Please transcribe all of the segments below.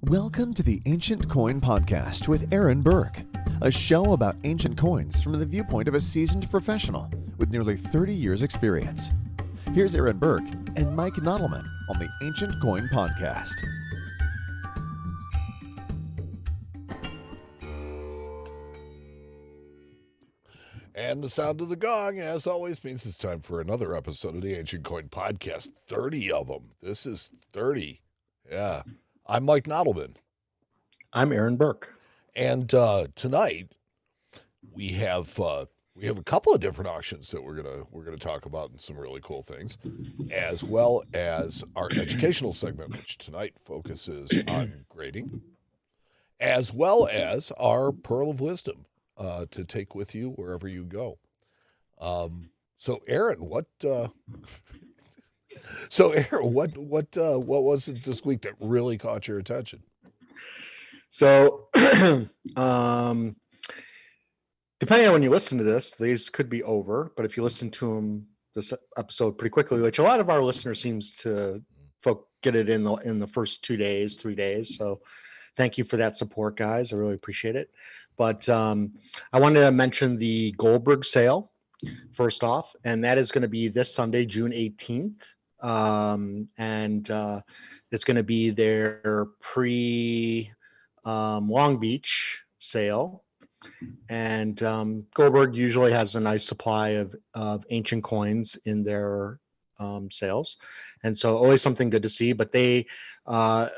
Welcome to the Ancient Coin Podcast with Aaron Berk, a show about ancient coins from the viewpoint of a seasoned professional with nearly 30 years' experience. Here's Aaron Berk and Mike Nottleman on the Ancient Coin Podcast. And the sound of the gong, as always, means it's time for another episode of the Ancient Coin Podcast. 30 of them. This is 30. Yeah. I'm Mike Nottleman. I'm Aaron Berk. And tonight we have a couple of different auctions that we're gonna talk about and some really cool things, as well as our educational segment, which tonight focuses on grading, as well as our Pearl of Wisdom to take with you wherever you go. So Aaron, what was it this week that really caught your attention? So, depending on when you listen to this, these could be over. But if you listen to them, this episode pretty quickly, which a lot of our listeners seems to get it in the first 2 days, 3 days. So, thank you for that support, guys. I really appreciate it. But I wanted to mention the Goldberg sale first off, and that is going to be this Sunday, June 18th. And it's going to be their Long Beach sale. And Goldberg usually has a nice supply of ancient coins in their sales. And so always something good to see. But they Ira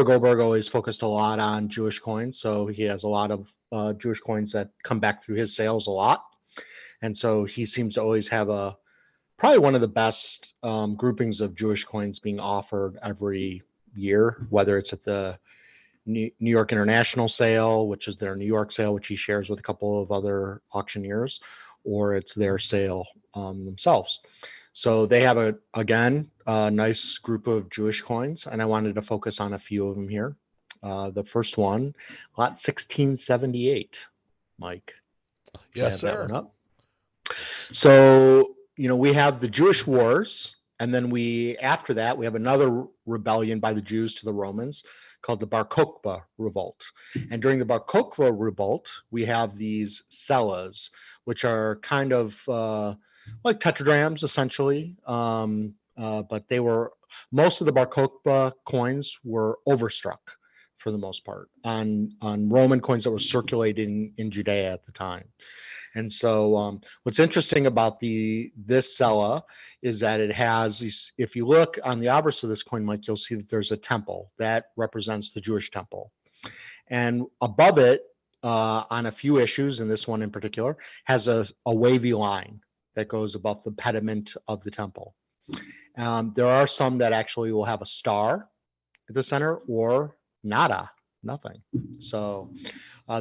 Goldberg always focused a lot on Jewish coins, so he has a lot of Jewish coins that come back through his sales a lot, and so he seems to always have probably one of the best groupings of Jewish coins being offered every year, whether it's at the New York International Sale, which is their New York sale, which he shares with a couple of other auctioneers, or it's their sale themselves. So they have a nice group of Jewish coins, and I wanted to focus on a few of them here. The first one, lot 1678, Mike. Yes, sir. So, we have the Jewish Wars, and then after that, we have another rebellion by the Jews to the Romans called the Bar Kochba Revolt. And during the Bar Kochba Revolt, we have these cellas, which are kind of like tetradrachms, essentially. But most of the Bar Kochba coins were overstruck for the most part on Roman coins that were circulating in Judea at the time. And so what's interesting about this cella is that it has, if you look on the obverse of this coin, Mike, you'll see that there's a temple that represents the Jewish temple. And above it, on a few issues, and this one in particular, has a wavy line that goes above the pediment of the temple. There are some that actually will have a star at the center or nothing. So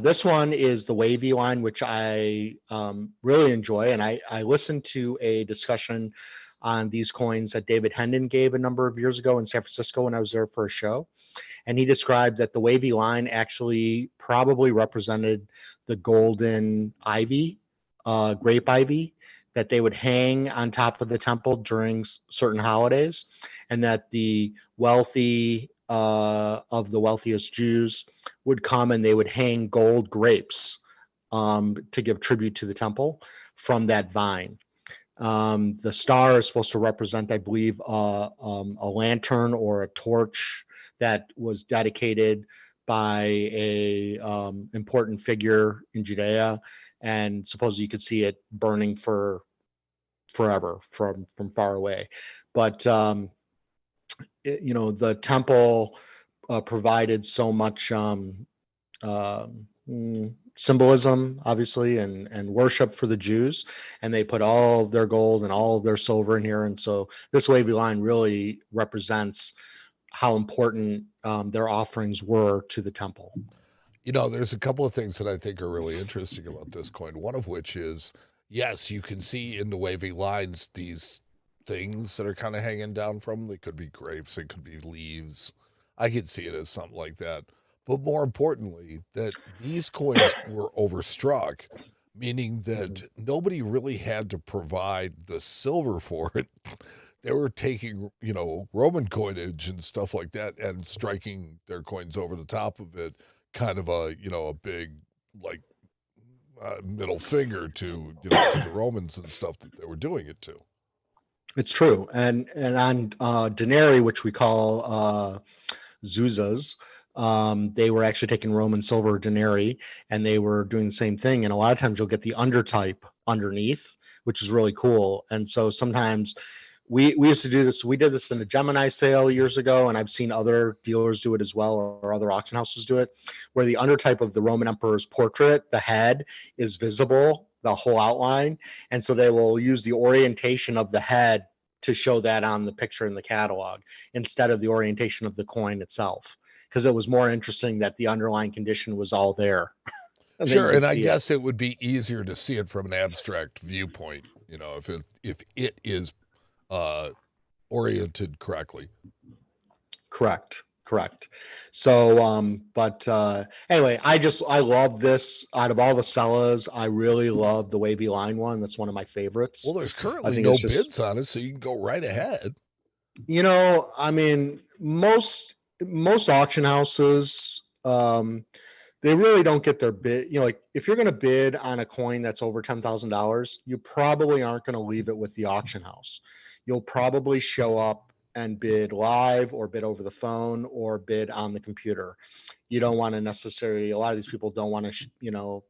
this one is the wavy line, which I really enjoy. And I listened to a discussion on these coins that David Hendon gave a number of years ago in San Francisco when I was there for a show. And he described that the wavy line actually probably represented the golden ivy, grape ivy, that they would hang on top of the temple during certain holidays, and that the wealthy of the wealthiest Jews would come and they would hang gold grapes to give tribute to the temple from that vine. The star is supposed to represent, I believe, a lantern or a torch that was dedicated by a important figure in Judea, and supposedly you could see it burning for forever from far away. But the temple provided so much symbolism, obviously, and worship for the Jews, and they put all of their gold and all of their silver in here. And so this wavy line really represents how important their offerings were to the temple. There's a couple of things that I think are really interesting about this coin. One of which is, yes, you can see in the wavy lines these things that are kind of hanging down from them. They could be grapes, they could be leaves. I could see it as something like that. But more importantly, that these coins were overstruck, meaning that nobody really had to provide the silver for it. they were taking, Roman coinage and stuff like that and striking their coins over the top of it, kind of a big like middle finger to to the Romans and stuff that they were doing it to. It's true. And on denarii, which we call zuzas, they were actually taking Roman silver denarii, and they were doing the same thing. And a lot of times you'll get the undertype underneath, which is really cool. And so sometimes we used to do this. We did this in the Gemini sale years ago, and I've seen other dealers do it as well, or other auction houses do it, where the undertype of the Roman emperor's portrait, the head, is visible, the whole outline. And so they will use the orientation of the head to show that on the picture in the catalog instead of the orientation of the coin itself, because it was more interesting that the underlying condition was all there. Sure, and I guess it would be easier to see it from an abstract viewpoint, if it is oriented correctly. Correct. So, but anyway, I love this. Out of all the Sellas, I really love the wavy line one. That's one of my favorites. Well, there's currently no bids on it, so you can go right ahead. I mean, most auction houses, they really don't get their bid. Like if you're going to bid on a coin that's over $10,000, you probably aren't going to leave it with the auction house. You'll probably show up and bid live, or bid over the phone, or bid on the computer. You don't want to necessarily, a lot of these people don't want to,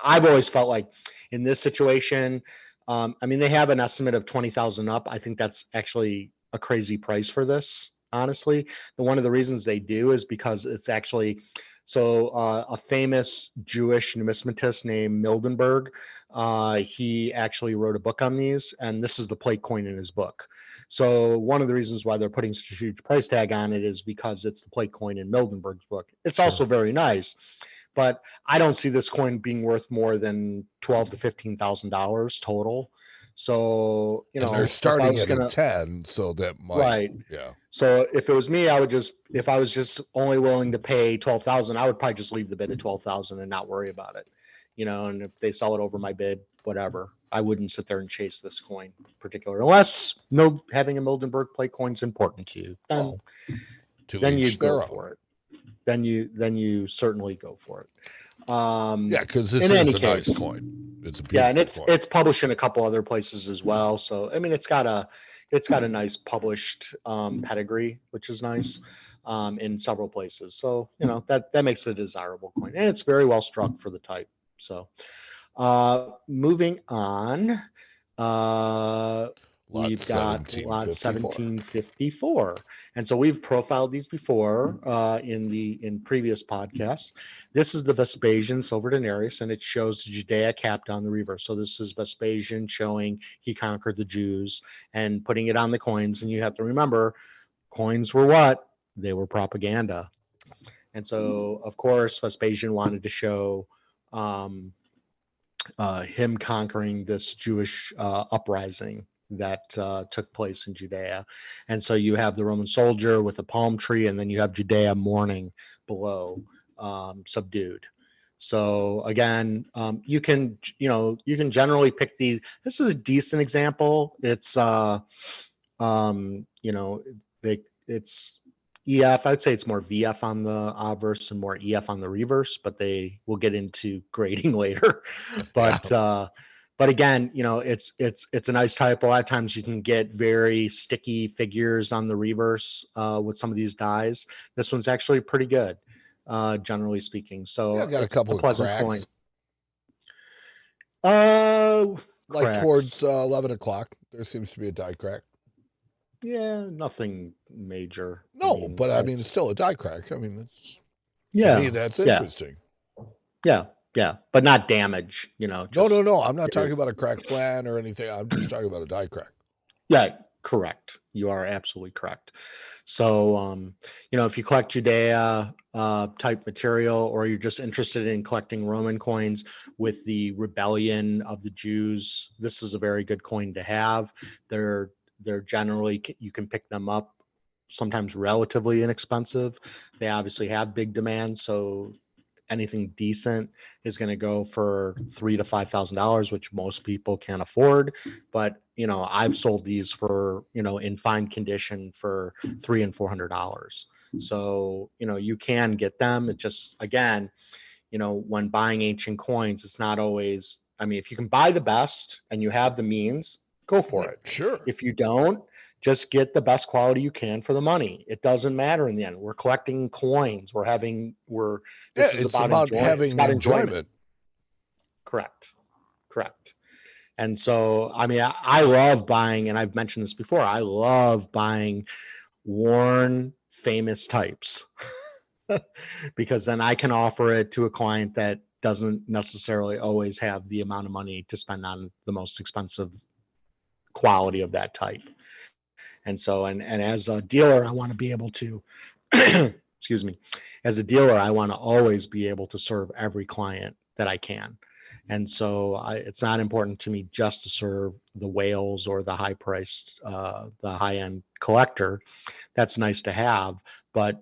I've always felt like in this situation, I mean, they have an estimate of 20,000 up. I think that's actually a crazy price for this, honestly. One of the reasons they do is because it's actually, so a famous Jewish numismatist named Mildenberg, he actually wrote a book on these, and this is the plate coin in his book. So one of the reasons why they're putting such a huge price tag on it is because it's the plate coin in Mildenberg's book. It's also very nice, but I don't see this coin being worth more than $12,000 to $15,000 total. So, and they're starting at 10, so that might, right. Yeah. So if it was me, if I was just only willing to pay 12,000, I would probably just leave the bid at 12,000 and not worry about it, and if they sell it over my bid, whatever. I wouldn't sit there and chase this coin particular, unless having a Mildenberg plate coin is important to you. Then you go for it. Then you certainly go for it. Because this is a nice coin. It's a beautiful coin. It's published in a couple other places as well. So I mean, it's got a nice published pedigree, which is nice, in several places. So that makes it a desirable coin, and it's very well struck for the type. So moving on, we've got lot 1754, and so we've profiled these before in previous podcasts. This is the Vespasian silver denarius, and it shows Judea Capta on the reverse. So this is Vespasian showing he conquered the Jews and putting it on the coins. And you have to remember, coins were what? They were propaganda. And so, of course, Vespasian wanted to show him conquering this Jewish uprising that took place in Judea. And so you have the Roman soldier with a palm tree, and then you have Judea mourning below, subdued. So again, you can generally pick these. This is a decent example. It's it's EF. I'd say it's more VF on the obverse and more EF on the reverse, but we'll get into grading later. But again, it's a nice type. A lot of times you can get very sticky figures on the reverse with some of these dies. This one's actually pretty good, generally speaking. So I've got a couple of cracks. Cracks. Towards 11 o'clock, there seems to be a die crack. Yeah, nothing major. No, it's still a die crack. I mean, to me, that's interesting. Yeah, but not damage. No. I'm not talking about a cracked flan or anything. I'm just talking about a die crack. Yeah, correct. You are absolutely correct. So, if you collect Judea type material, or you're just interested in collecting Roman coins with the rebellion of the Jews, this is a very good coin to have. They're generally, you can pick them up sometimes relatively inexpensive. They obviously have big demand, so anything decent is going to go for $3,000 to $5,000, which most people can't afford. But I've sold these for in fine condition for $300 and $400. So you can get them. It just, again, when buying ancient coins, it's not always. I mean, if you can buy the best and you have the means, go for it. Sure. If you don't, just get the best quality you can for the money. It doesn't matter in the end. We're collecting coins. This is about having it's about enjoyment. Correct. And so, I mean, I love buying, and I've mentioned this before, I love buying worn, famous types because then I can offer it to a client that doesn't necessarily always have the amount of money to spend on the most expensive quality of that type. And so, and as a dealer, I want to be able to, excuse me, as a dealer, I want to always be able to serve every client that I can. And so it's not important to me just to serve the whales or the high-priced, the high-end collector. That's nice to have, but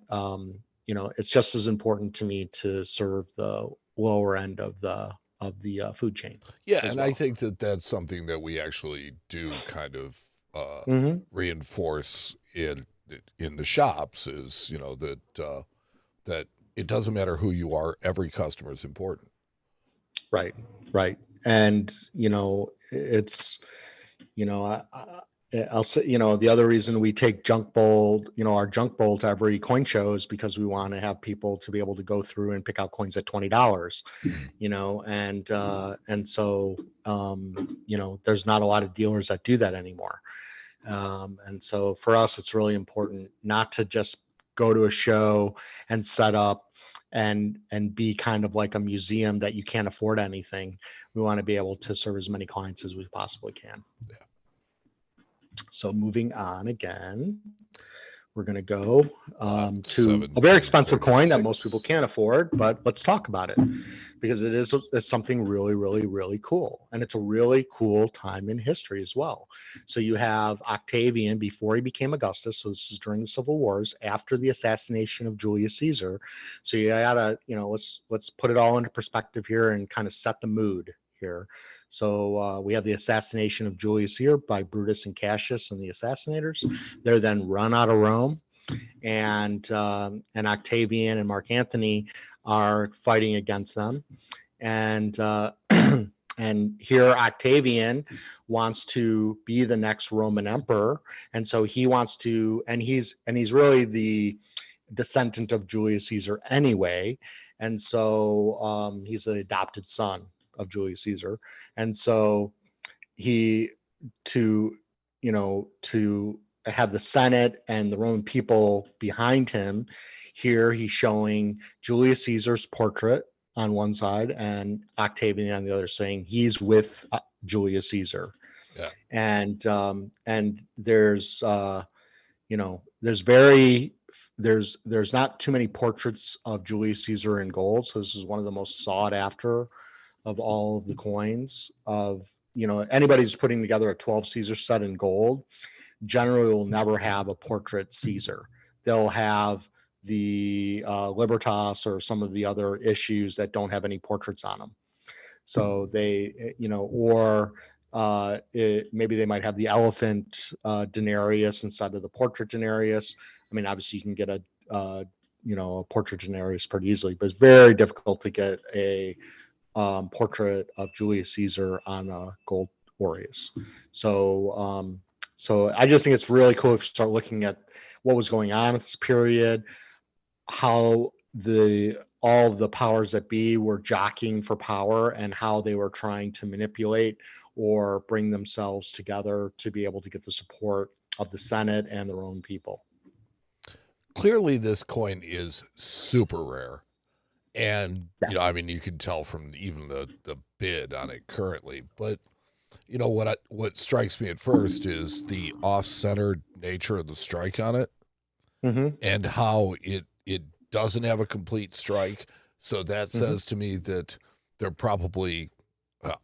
it's just as important to me to serve the lower end of the food chain. Yeah, and well. I think that's something that we actually do kind of reinforce in the shops is that it doesn't matter who you are, every customer is important. Right. And it's I'll say, the other reason we take junk bowl, our junk bowl to every coin show is because we want to have people to be able to go through and pick out coins at $20, and so, there's not a lot of dealers that do that anymore. And so for us, it's really important not to just go to a show and set up and be kind of like a museum that you can't afford anything. We want to be able to serve as many clients as we possibly can. Yeah. So moving on again, we're going to go to a very expensive coin that most people can't afford, but let's talk about it because it's something really, really, really cool. And it's a really cool time in history as well. So you have Octavian before he became Augustus. So this is during the Civil Wars after the assassination of Julius Caesar. So you gotta, let's put it all into perspective here and kind of set the mood here. So we have the assassination of Julius Caesar by Brutus and Cassius and the assassinators. They're then run out of Rome, and Octavian and Mark Antony are fighting against them. And and here Octavian wants to be the next Roman emperor, and so he wants to, and he's really the descendant of Julius Caesar anyway, and so he's the adopted son of Julius Caesar. And so to have the Senate and the Roman people behind him, here he's showing Julius Caesar's portrait on one side and Octavian on the other, saying he's with Julius Caesar. Yeah. And there's not too many portraits of Julius Caesar in gold. So this is one of the most sought after of all of the coins. Of anybody who's putting together a 12 Caesar set in gold generally will never have a portrait Caesar. They'll have the Libertas or some of the other issues that don't have any portraits on them. So they, maybe they might have the elephant denarius instead of the portrait denarius. I mean, obviously you can get a portrait denarius pretty easily, but it's very difficult to get a portrait of Julius Caesar on a gold aureus. So I just think it's really cool if you start looking at what was going on at this period, how all of the powers that be were jockeying for power and how they were trying to manipulate or bring themselves together to be able to get the support of the Senate and the Roman people. Clearly, this coin is super rare. And, you can tell from even the bid on it currently. But, what strikes me at first is the off-centered nature of the strike on it, and how it doesn't have a complete strike. So that says to me that there probably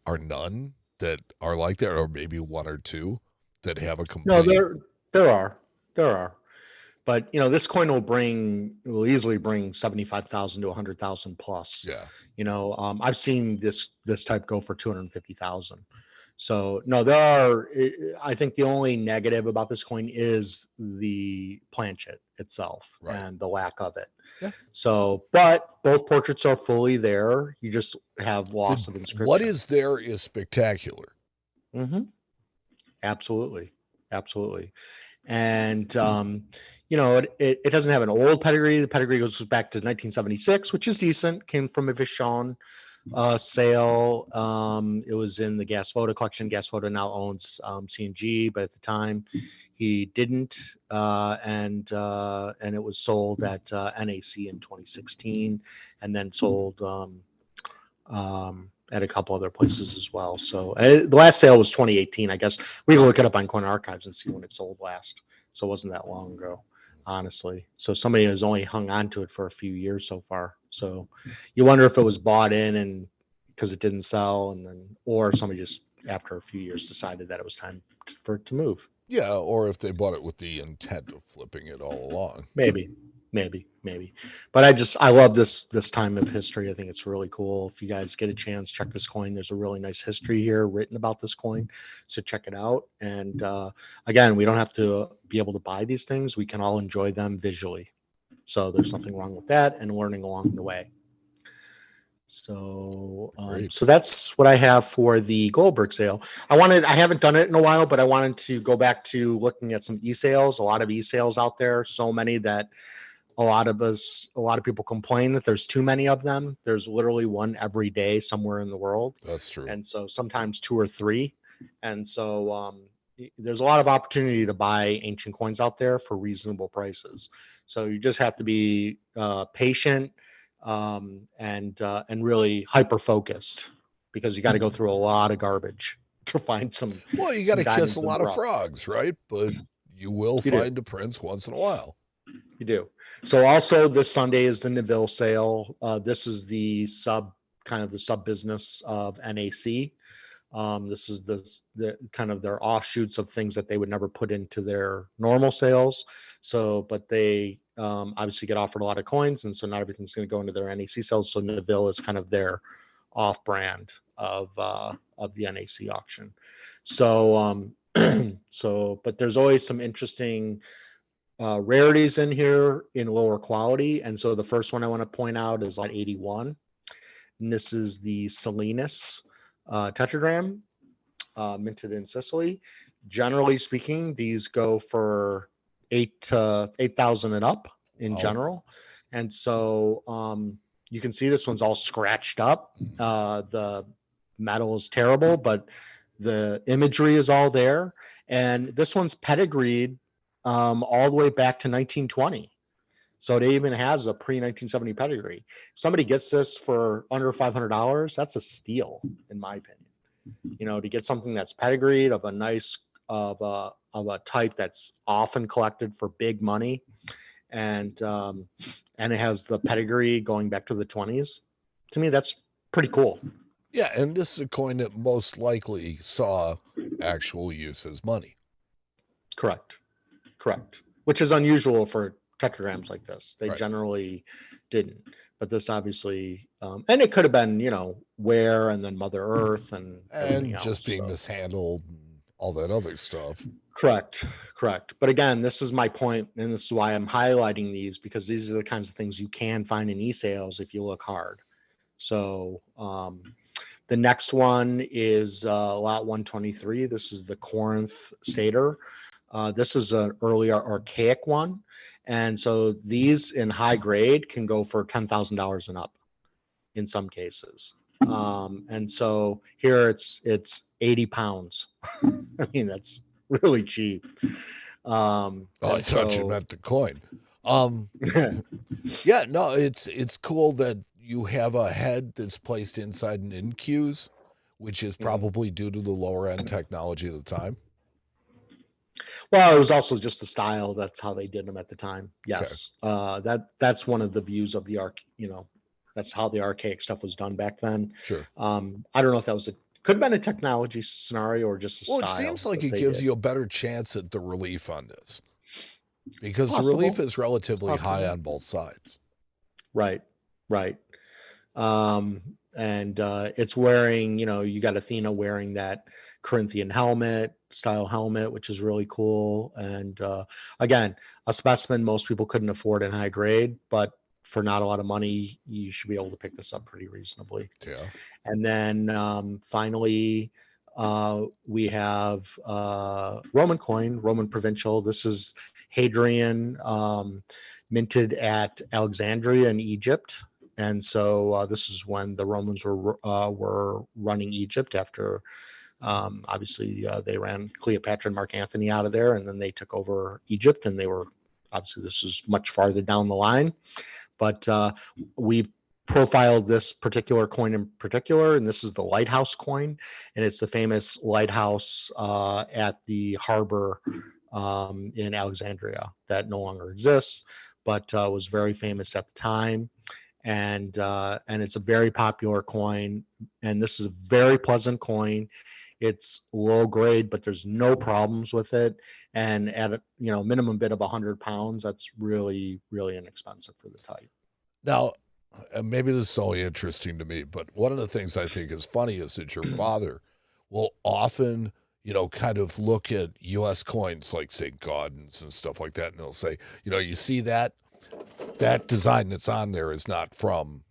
are none that are like that, or maybe one or two that have a complete. No, there are. But this coin will easily bring 75,000 to 100,000 plus. Yeah. I've seen this type go for 250,000. So no, I think the only negative about this coin is the planchet itself and the lack of it. Yeah. So, but both portraits are fully there. You just have loss of inscription. What is there is spectacular. Mm-hmm. Absolutely. And, it doesn't have an old pedigree. The pedigree goes back to 1976, which is decent. Came from a Vishon sale. It was in the Gas Photo collection. Gas Photo now owns C&G, but at the time he didn't. And it was sold at NAC in 2016 and then sold at a couple other places as well. So the last sale was 2018. I guess we can look it up on Coin Archives and see when it sold last. So it wasn't that long ago, honestly. So somebody has only hung on to it for a few years so far. So you wonder if it was bought in and because it didn't sell, and then or somebody just after a few years decided that it was time for it to move. Yeah, or if they bought it with the intent of flipping it all along. Maybe. But I love this time of history. I think it's really cool. If you guys get a chance, check this coin. There's a really nice history here written about this coin. So check it out. And again, we don't have to be able to buy these things. We can all enjoy them visually. So there's nothing wrong with that and learning along the way. So so that's what I have for the Goldberg sale. I haven't done it in a while, but I wanted to go back to looking at some e-sales, a lot of e-sales out there. So many that a lot of people complain that there's too many of them. There's literally one every day somewhere in the world. That's true. And so sometimes 2 or 3. And so there's a lot of opportunity to buy ancient coins out there for reasonable prices. So you just have to be patient and really hyper focused because you got to go through a lot of garbage to find some. Well, you got to kiss a lot of frogs, right? But you will find a prince once in a while. You do. So also this Sunday is the Neville sale. This is the sub business of NAC. This is the kind of their offshoots of things that they would never put into their normal sales. So, but they obviously get offered a lot of coins, and so not everything's going to go into their NAC sales. So Neville is kind of their off brand of the NAC auction. So, but there's always some interesting rarities in here in lower quality. And so the first one I want to point out is lot 81. And this is the Salinas tetragram minted in Sicily. Generally speaking, these go for 8,000 and up in general. And so you can see this one's all scratched up. The metal is terrible, but the imagery is all there. And this one's pedigreed all the way back to 1920. So it even has a pre-1970 pedigree. If somebody gets this for under $500, that's a steal, in my opinion. To get something that's pedigreed of a nice of a type that's often collected for big money, and it has the pedigree going back to the 20s. To me, that's pretty cool. Yeah, and this is a coin that most likely saw actual use as money. Correct. Which is unusual for tetragrams like this. They generally didn't, but this obviously, and it could have been, wear and then Mother Earth and just being mishandled and all that other stuff. Correct. But again, this is my point, and this is why I'm highlighting these, because these are the kinds of things you can find in e-sales if you look hard. So the next one is lot 123. This is the Corinth Stater. This is an earlier archaic one. And so these in high grade can go for $10,000 and up in some cases. And so here it's 80 pounds. I mean, that's really cheap. I thought you meant the coin. Yeah, no, it's cool that you have a head that's placed inside an incuse, which is probably due to the lower end technology of the time. Well, it was also just the style. That's how they did them at the time. Yes. Okay. That's one of the views of the that's how the archaic stuff was done back then. Sure. I don't know if that could have been a technology scenario or just a style. Well, it seems like it gives you a better chance at the relief on this. Because the relief is relatively high on both sides. Right. And it's wearing, you got Athena wearing that Corinthian style helmet, which is really cool. And again, a specimen most people couldn't afford in high grade, but for not a lot of money, you should be able to pick this up pretty reasonably. Yeah. And then finally, we have Roman coin, Roman provincial. This is Hadrian, minted at Alexandria in Egypt. And so this is when the Romans were running Egypt after, obviously, they ran Cleopatra and Mark Antony out of there, and then they took over Egypt, and they were, obviously, this is much farther down the line. But we profiled this particular coin in particular, and this is the lighthouse coin, and it's the famous lighthouse at the harbor in Alexandria that no longer exists, but was very famous at the time. And it's a very popular coin, and this is a very pleasant coin. It's low grade, but there's no problems with it. And at a minimum bid of 100 pounds, that's really, really inexpensive for the type. Now, maybe this is only interesting to me, but one of the things I think is funny is that your father will often, kind of look at U.S. coins like St. Gaudens and stuff like that, and he'll say, you see that design that's on there is not from,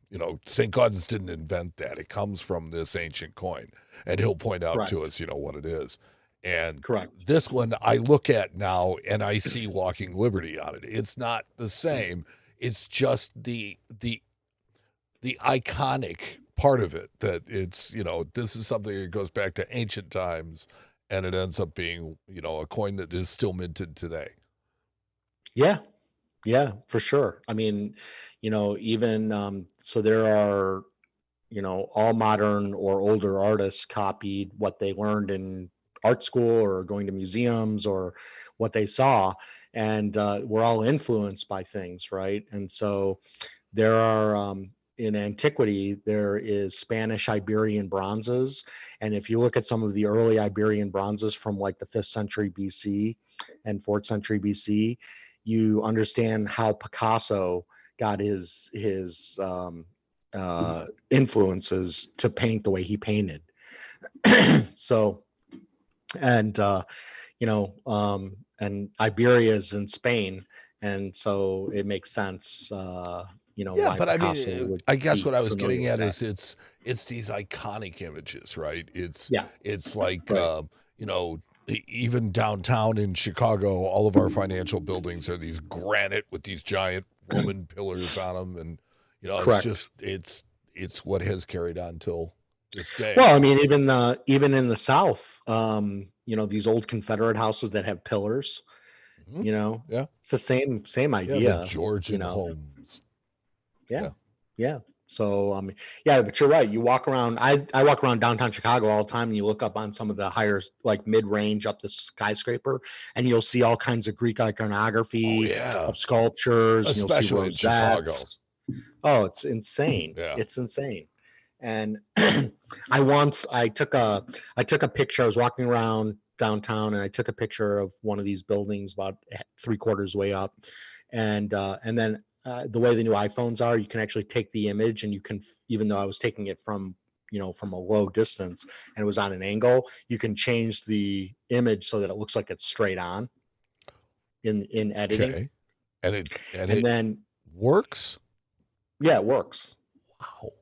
St. Gaudens didn't invent that. It comes from this ancient coin. And he'll point out to us, what it is. And this one I look at now and I see Walking Liberty on it. It's not the same. It's just the iconic part of it that it's, this is something that goes back to ancient times, and it ends up being, a coin that is still minted today. Yeah, for sure. I mean, even so there are, all modern or older artists copied what they learned in art school or going to museums or what they saw, and we're all influenced by things, right? And so there are in antiquity, there is Spanish Iberian bronzes, and if you look at some of the early Iberian bronzes from like the 5th century BC and 4th century BC, you understand how Picasso got his influences to paint the way he painted. So, and and Iberia is in Spain, and so it makes sense. Yeah, why but Picasso I mean, would I guess be what I was familiar getting with at that. is it's these iconic images, right? It's like Right. even downtown in Chicago, all of our financial buildings are these granite with these giant Roman pillars on them, and it's Correct. just it's what has carried on till this day. Well, I mean, even in the South, these old Confederate houses that have pillars, Yeah, it's the same yeah, idea. the Georgian homes. Yeah. So, yeah, but you're right. You walk around, I walk around downtown Chicago all the time, and you look up on some of the higher, like mid-range up the skyscraper, and you'll see all kinds of Greek iconography of sculptures. Especially and in Chicago. Oh, it's insane. Yeah. It's insane. And I took a picture. I was walking around downtown, and I took a picture of one of these buildings about 3/4 way up, and then the way the new iPhones are, you can actually take the image, and you can, even though I was taking it from from a low distance and it was on an angle, you can change the image so that it looks like it's straight on in editing. Okay. And then works? Yeah, it works. Wow.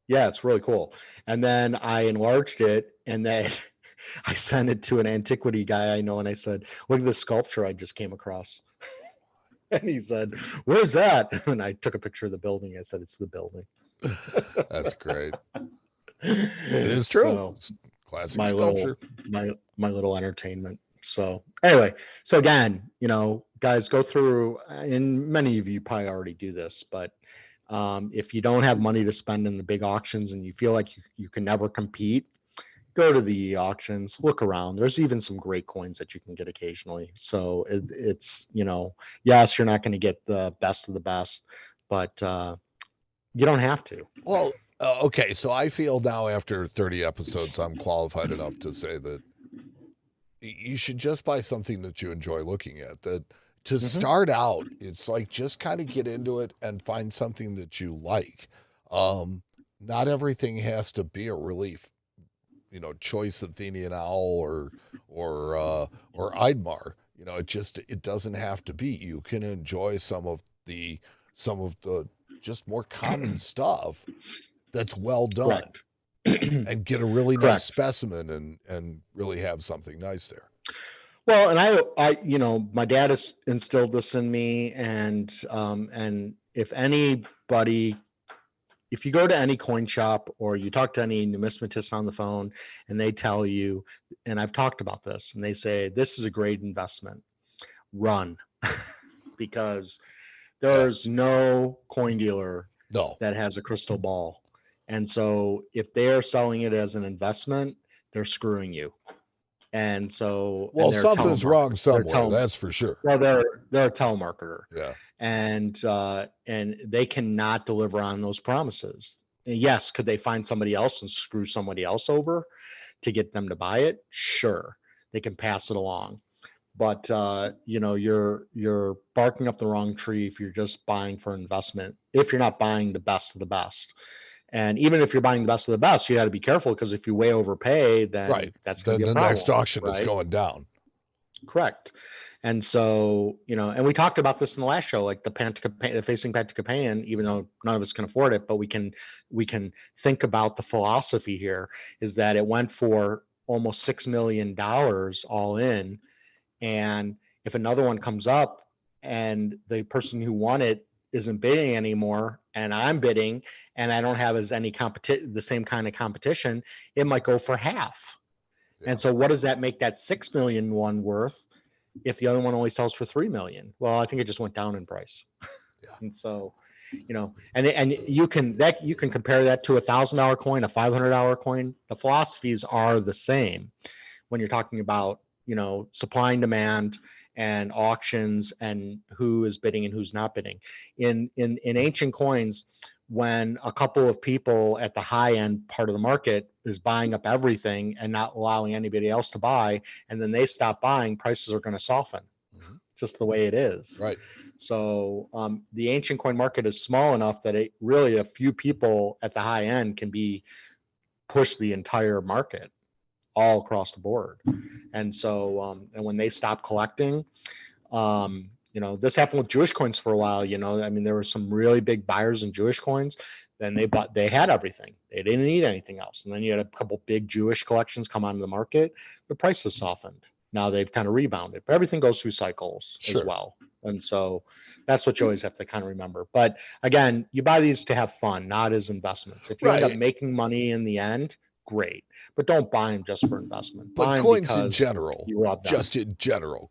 Yeah, it's really cool. And then I enlarged it, and then I sent it to an antiquity guy I know, and I said, "Look at this sculpture I just came across." And he said, "Where's that?" And I took a picture of the building. I said, "It's the building." That's great. It is true. So, it's classic sculpture. My little entertainment. So anyway, so again, guys, go through, and many of you probably already do this, but if you don't have money to spend in the big auctions and you feel like you can never compete, go to the auctions, look around. There's even some great coins that you can get occasionally. So it's yes, you're not going to get the best of the best, but you don't have to. Well, okay, so I feel now after 30 episodes, I'm qualified enough to say that you should just buy something that you enjoy looking at. That to start out, it's like just kind of get into it and find something that you like. Not everything has to be a relief, choice Athenian owl or Eidmar. It doesn't have to be. You can enjoy some of the just more common stuff that's well done, Correct. and get a really nice Correct. specimen and really have something nice there. Well, and I, my dad has instilled this in me, and if anybody, if you go to any coin shop or you talk to any numismatist on the phone and they tell you, and I've talked about this, and they say, this is a great investment, run, because there's no coin dealer that has a crystal ball. And so if they're selling it as an investment, they're screwing you. And so, well, something's wrong somewhere. That's for sure. Well, they're a telemarketer. Yeah. And they cannot deliver on those promises. And yes, could they find somebody else and screw somebody else over to get them to buy it? Sure, they can pass it along. But you're barking up the wrong tree if you're just buying for investment. If you're not buying the best of the best. And even if you're buying the best of the best, you got to be careful, because if you way overpay, then that's going to be a problem. The next auction is going down. Correct. And so, and we talked about this in the last show, like the facing Pantocrapan, even though none of us can afford it, but we can think about the philosophy here, is that it went for almost $6 million all in. And if another one comes up and the person who won it isn't bidding anymore, and I'm bidding, and I don't have the same kind of competition, it might go for half. Yeah. And so what does that make that 6 million one worth if the other one only sells for 3 million? Well, I think it just went down in price. Yeah. And so, and you can compare that to $1,000 coin, a $500 coin. The philosophies are the same when you're talking about, supply and demand and auctions and who is bidding and who's not bidding. In ancient coins, when a couple of people at the high end part of the market is buying up everything and not allowing anybody else to buy, and then they stop buying, prices are going to soften. Just the way it is. Right. So the ancient coin market is small enough that it really, a few people at the high end can push the entire market all across the board. And so, and when they stop collecting, this happened with Jewish coins for a while. There were some really big buyers in Jewish coins. Then they had everything. They didn't need anything else. And then you had a couple big Jewish collections come onto the market. The prices softened. Now they've kind of rebounded, but everything goes through cycles as well. And so that's what you always have to kind of remember. But again, you buy these to have fun, not as investments. If you end up making money in the end, great, but don't buy them just for investment. But coins in general,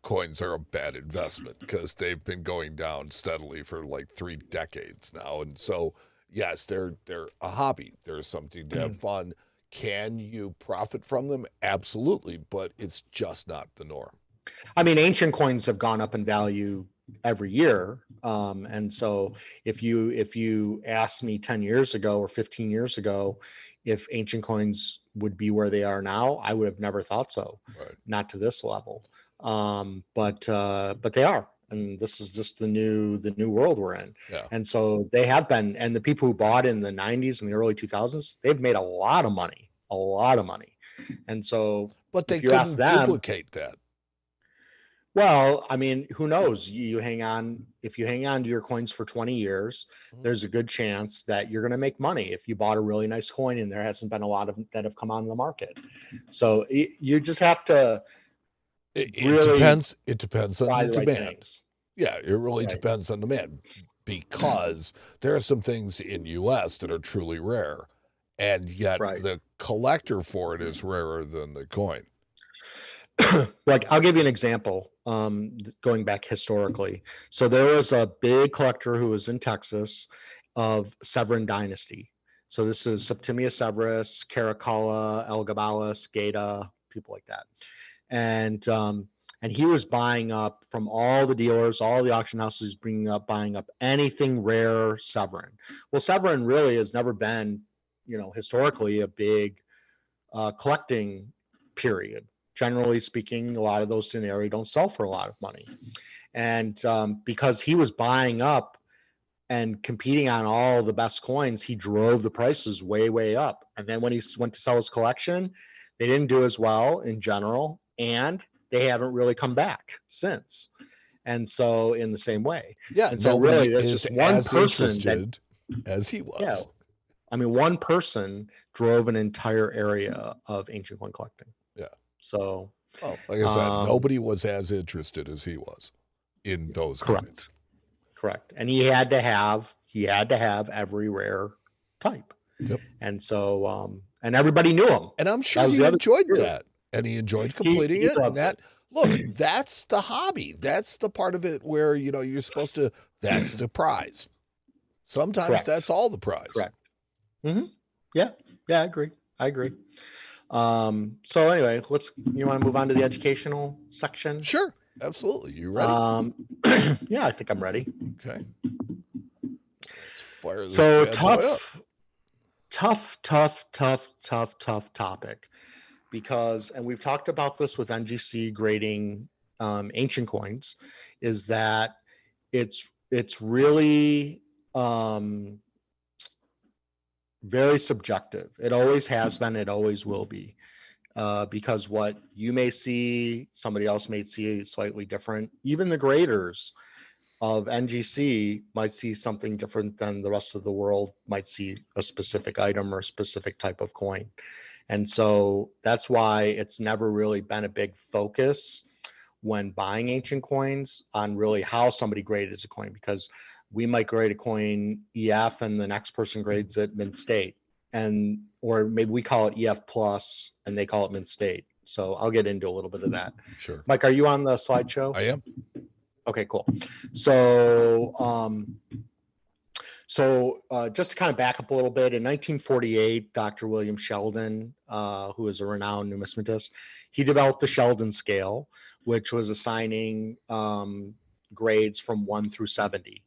coins are a bad investment because they've been going down steadily for like 3 decades now. And so, yes, they're a hobby. They're something to have fun. Can you profit from them? Absolutely, but it's just not the norm. Ancient coins have gone up in value every year. And so if you asked me 10 years ago or 15 years ago, if ancient coins would be where they are now, I would have never thought so. Right. Not to this level. But they are. And this is just the new world we're in. Yeah. And so they have been, and the people who bought in the 90s and the early 2000s, they've made a lot of money. And so, but they couldn't duplicate that. Well, who knows? If you hang on to your coins for 20 years, there's a good chance that you're going to make money if you bought a really nice coin and there hasn't been a lot of them that have come on the market. So you just have to. It depends on the demand. Yeah, it really depends on demand, because there are some things in U.S. that are truly rare, and yet the collector for it is rarer than the coin. Like, I'll give you an example, going back historically. So there was a big collector who was in Texas of Severan dynasty. So this is Septimius Severus, Caracalla, Elgabalus, Gaeta, people like that. And he was buying up from all the dealers, all the auction houses, buying up anything rare Severan. Well, Severan really has never been, historically a big collecting period. Generally speaking, a lot of those denarii don't sell for a lot of money. And because he was buying up and competing on all the best coins, he drove the prices way, way up. And then when he went to sell his collection, they didn't do as well in general, and they haven't really come back since. And so in the same way. Yeah, and so nobody really there's is just one as person interested as he was. Yeah, I mean, one person drove an entire area of ancient coin collecting. Yeah. So, well, like I said, nobody was as interested as he was in those coins. Correct. And he had to have every rare type. Yep. And so, and everybody knew him. And I'm sure he enjoyed that. And he enjoyed completing it. And that, look, that's the hobby. That's the part of it where, you're supposed to, that's the prize. Sometimes that's all the prize. Correct. Mm-hmm. Yeah. Yeah, I agree. So anyway, you want to move on to the educational section? Sure. Absolutely. You ready? Yeah, I think I'm ready. Okay. Let's fire this so bad boy tough topic, because, and we've talked about this with NGC grading ancient coins, is that it's really very subjective. It always has been, it always will be. Because what you may see, somebody else may see slightly different. Even the graders of NGC might see something different than the rest of the world might see a specific item or a specific type of coin. And so that's why it's never really been a big focus when buying ancient coins on really how somebody graded a coin, because we might grade a coin EF and the next person grades it mint state. Or maybe we call it EF plus and they call it mint state. So I'll get into a little bit of that. Sure. Mike, are you on the slideshow? I am. Okay, cool. So, just to kind of back up a little bit, in 1948, Dr. William Sheldon, who is a renowned numismatist, he developed the Sheldon scale, which was assigning grades from 1 through 70.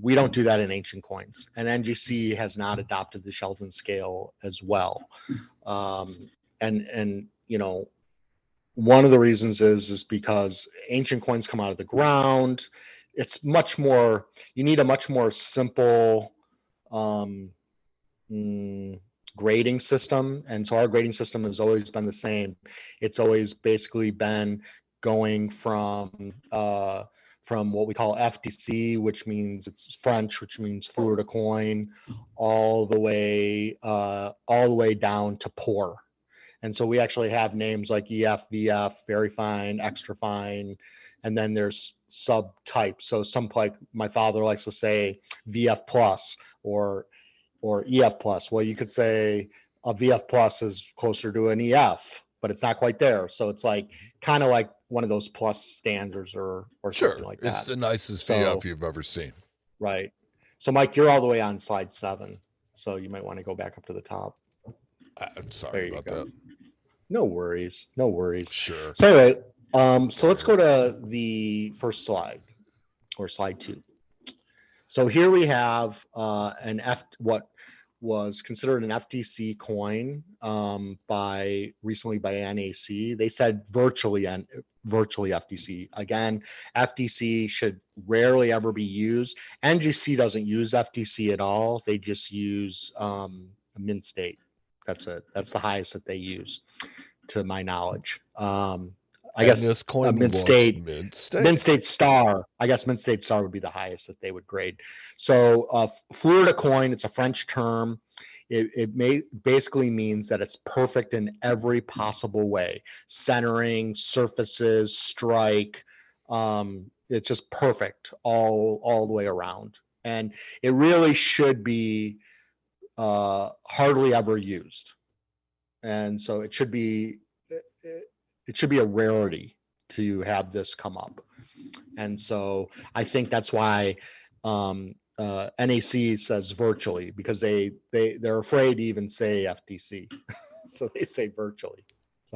We don't do that in ancient coins, and NGC has not adopted the Sheldon scale as well. And one of the reasons is because ancient coins come out of the ground. It's much more, you need a much more simple grading system. And so our grading system has always been the same. It's always basically been going from what we call FDC, which means it's French, which means fleur de coin, all the way down to poor. And so we actually have names like EF, VF, very fine, extra fine, and then there's subtypes. So some, like my father likes to say VF plus or EF plus. Well, you could say a VF plus is closer to an EF, but it's not quite there. So it's like kind of like one of those plus standards or something like that. It's the nicest VF you've ever seen. Right. So Mike, you're all the way on slide 7. So you might want to go back up to the top. I'm sorry about that. No worries. Sure. So anyway, so let's go to the first slide, or slide 2. So here we have what was considered an FTC coin recently by NAC. They said virtually FTC. Again, FTC should rarely ever be used. NGC doesn't use FTC at all. They just use a mint state. That's it. That's the highest that they use, to my knowledge. I guess this coin mint state star. I guess mint state star would be the highest that they would grade. So fleur de coin, it's a French term. It basically means that it's perfect in every possible way. Centering, surfaces, strike. It's just perfect all the way around. And it really should be hardly ever used. And so it should be a rarity to have this come up. And so I think that's why NAC says virtually, because they're afraid to even say FTC. So they say virtually,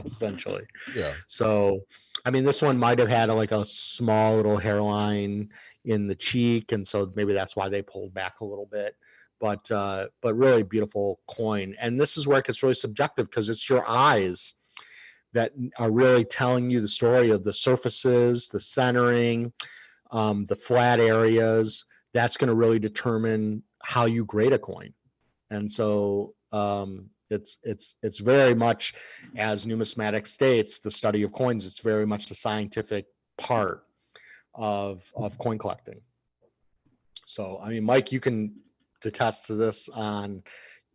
essentially. Yeah. So, I mean, this one might have had a small little hairline in the cheek. And so maybe that's why they pulled back a little bit. But really beautiful coin. And this is where it gets really subjective, because it's your eyes that are really telling you the story of the surfaces, the centering, the flat areas. That's going to really determine how you grade a coin. And so it's very much, as numismatics states, the study of coins. It's very much the scientific part of coin collecting. So, I mean, Mike, you can attest to this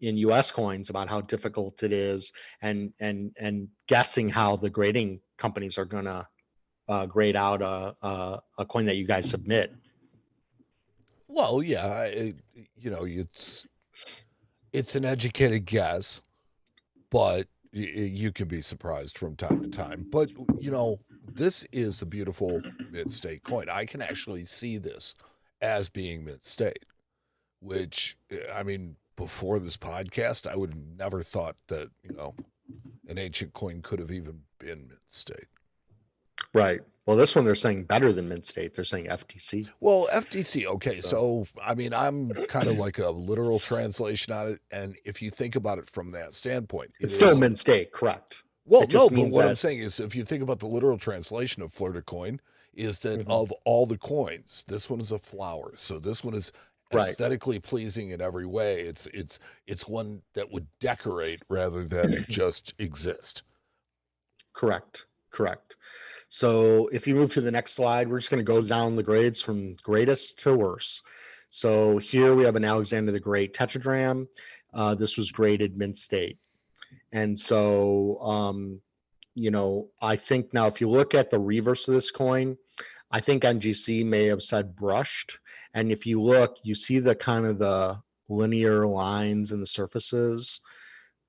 in U.S. coins about how difficult it is, and guessing how the grading companies are going to grade out a coin that you guys submit. Well, yeah, it's an educated guess, but you can be surprised from time to time. But this is a beautiful mint-state coin. I can actually see this as being mint-state, which, I mean, before this podcast, I would have never thought that an ancient coin could have even been mint-state. Right. Well, this one they're saying better than mint state. They're saying FTC. Well, FTC, okay. So, I mean, I'm kind of like a literal translation on it. And if you think about it from that standpoint, it's still mint state, correct? Well, no, but what I'm saying is, if you think about the literal translation of fleur de coin, is that of all the coins, this one is a flower. So this one is aesthetically pleasing in every way. It's one that would decorate rather than just exist. Correct. So if you move to the next slide, we're just going to go down the grades from greatest to worst. So here we have an Alexander the Great tetradrachm. This was graded mint state. And so, I think now if you look at the reverse of this coin, I think NGC may have said brushed. And if you look, you see the kind of the linear lines and the surfaces.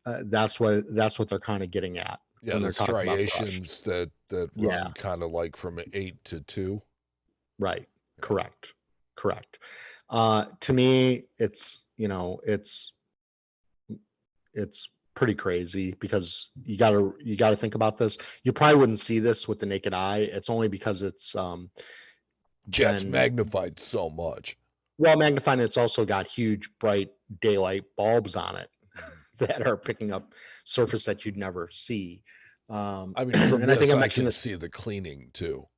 That's what they're kind of getting at. Yeah, the striations that run kind of like from 8 to 2. Right. Yeah. Correct. To me, it's pretty crazy, because you gotta think about this. You probably wouldn't see this with the naked eye. It's only because it's it's magnified so much. Well, magnified, it's also got huge bright daylight bulbs on it that are picking up surface that you'd never see. I mean, from this, I can see the cleaning too.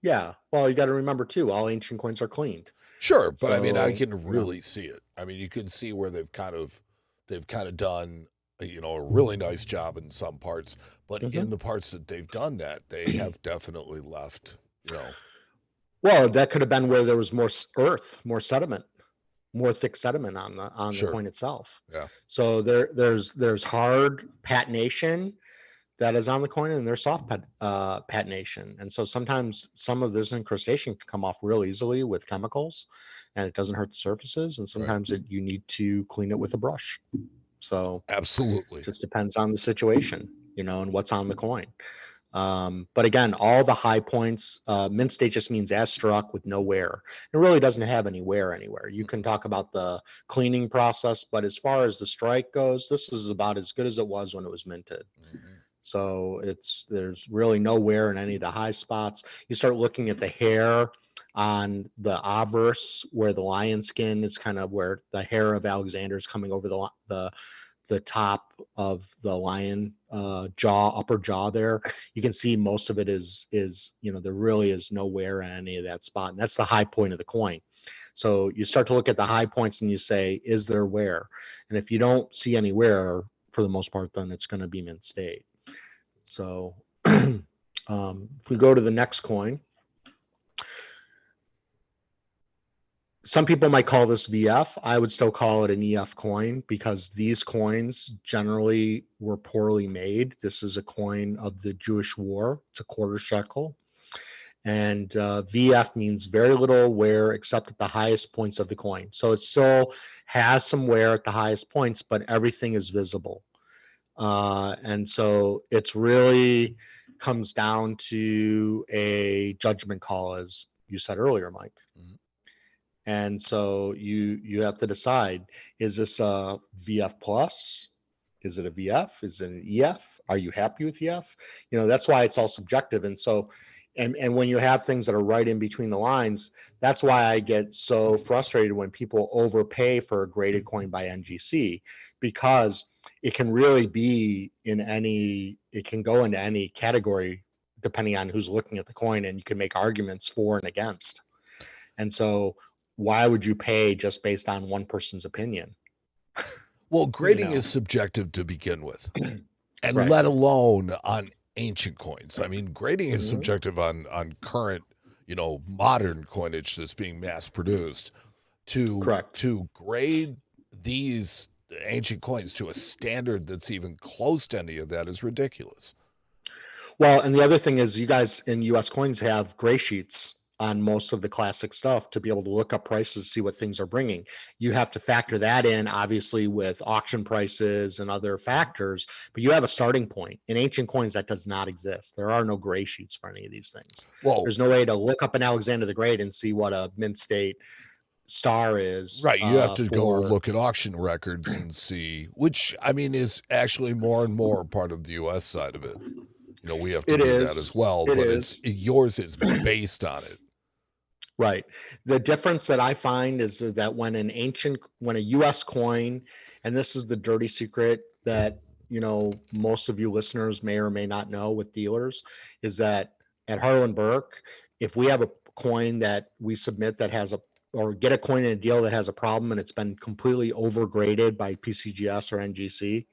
Yeah, well, you got to remember too, all ancient coins are cleaned. Sure, but I mean, I can really see it. I mean, you can see where they've kind of done a really nice job in some parts, but in the parts that they've done that, they have definitely left. Well, that could have been where there was more earth, more sediment, more thick sediment on the coin itself. Yeah. So there's hard patination that is on the coin, and there's soft patination. And so sometimes some of this incrustation can come off real easily with chemicals, and it doesn't hurt the surfaces. And sometimes you need to clean it with a brush. So absolutely, it just depends on the situation, and what's on the coin. But again, all the high points, mint state just means as struck with no wear. It really doesn't have any wear anywhere. You can talk about the cleaning process, but as far as the strike goes, this is about as good as it was when it was minted. So there's really no wear in any of the high spots. You start looking at the hair on the obverse, where the lion skin is kind of where the hair of Alexander is coming over the top of the lion upper jaw there. You can see most of it is there really is no wear in any of that spot, and that's the high point of the coin. So you start to look at the high points and you say, is there wear? And if you don't see any wear, for the most part, then it's going to be mint state. So if we go to the next coin, some people might call this VF. I would still call it an EF coin, because these coins generally were poorly made. This is a coin of the Jewish War. It's a quarter shekel. And VF means very little wear except at the highest points of the coin. So it still has some wear at the highest points, but everything is visible. And so it's really comes down to a judgment call, as you said earlier, Mike. And so you have to decide, is this a VF plus? Is it a VF? Is it an EF? Are you happy with EF? That's why it's all subjective. And so, and when you have things that are right in between the lines, that's why I get so frustrated when people overpay for a graded coin by NGC, because it can really be it can go into any category depending on who's looking at the coin, and you can make arguments for and against. And so why would you pay just based on one person's opinion? Well, grading is subjective to begin with, and Right. let alone on ancient coins. I mean, grading is Mhm. subjective on current, modern coinage that's being mass produced. Correct. To grade these ancient coins to a standard that's even close to any of that is ridiculous. Well, and the other thing is you guys in US coins have gray sheets on most of the classic stuff to be able to look up prices, see what things are bringing. You have to factor that in, obviously, with auction prices and other factors, but you have a starting point. In ancient coins, that does not exist. There are no gray sheets for any of these things. Whoa. There's no way to look up an Alexander the Great and see what a mint state star is. Right. You have to go look at auction records and see, which, I mean, is actually more and more part of the U.S. side of it. We have to do that as well, but yours is based on it. Right. The difference that I find is that when a US coin, and this is the dirty secret that, most of you listeners may or may not know with dealers, is that at Aaron Berk, if we have a coin that we submit that has or get a coin in a deal that has a problem and it's been completely overgraded by PCGS or NGC,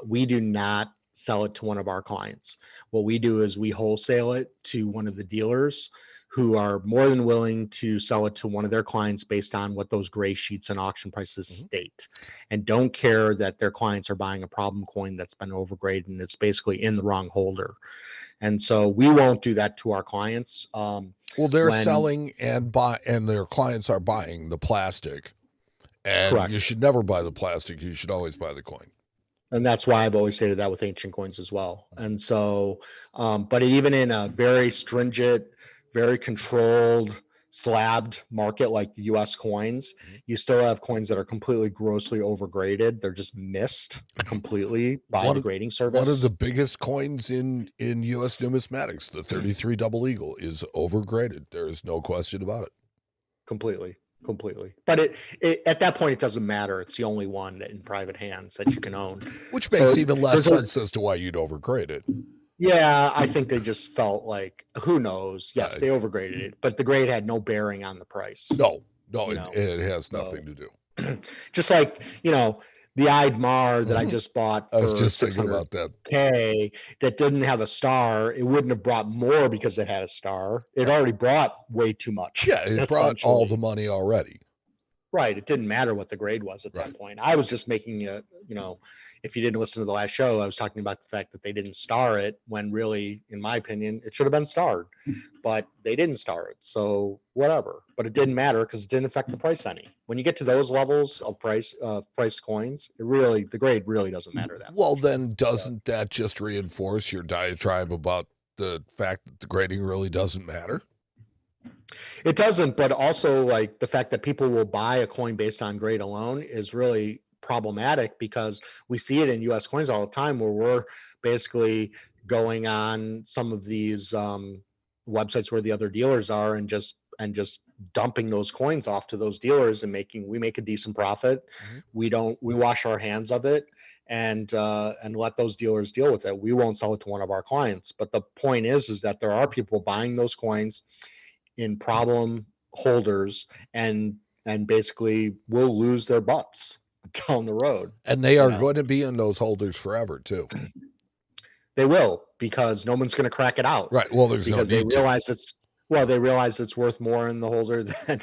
we do not sell it to one of our clients. What we do is we wholesale it to one of the dealers who are more than willing to sell it to one of their clients based on what those gray sheets and auction prices state, and don't care that their clients are buying a problem coin that's been overgraded and it's basically in the wrong holder. And so we won't do that to our clients. Well, they're selling and their clients are buying the plastic, and correct. You should never buy the plastic. You should always buy the coin. And that's why I've always stated that with ancient coins as well. And so, but even in a very stringent, very controlled, slabbed market like the US coins, you still have coins that are completely grossly overgraded. They're just missed completely by the grading service. One of the biggest coins in US numismatics, the 33 Double Eagle, is overgraded. There is no question about it. Completely. But it at that point, it doesn't matter. It's the only one that in private hands that you can own. Which makes even less sense as to why you'd overgrade it. Yeah, I think they just felt like, who knows? Yes, they overgraded it, but the grade had no bearing on the price. No, it has nothing to do. Just like, the Eidmar that I just bought for I was just thinking about that. That didn't have a star, it wouldn't have brought more because it had a star. It already brought way too much. Yeah, it brought all the money already. Right. It didn't matter what the grade was at that point. I was just making if you didn't listen to the last show, I was talking about the fact that they didn't star it when really, in my opinion, it should have been starred, but they didn't star it. So whatever, but it didn't matter because it didn't affect the price any. When you get to those levels of price coins, the grade really doesn't matter that much. Well, then doesn't that just reinforce your diatribe about the fact that the grading really doesn't matter? It doesn't, but also like the fact that people will buy a coin based on grade alone is really problematic because we see it in US coins all the time where we're basically going on some of these websites where the other dealers are and just dumping those coins off to those dealers and we make a decent profit. Mm-hmm. We wash our hands of it and let those dealers deal with it. We won't sell it to one of our clients. But the point is that there are people buying those coins in problem holders and basically will lose their butts down the road. And they are going to be in those holders forever too. They will, because no one's going to crack it out. Right. Well, there's because no need they realize it's worth more in the holder than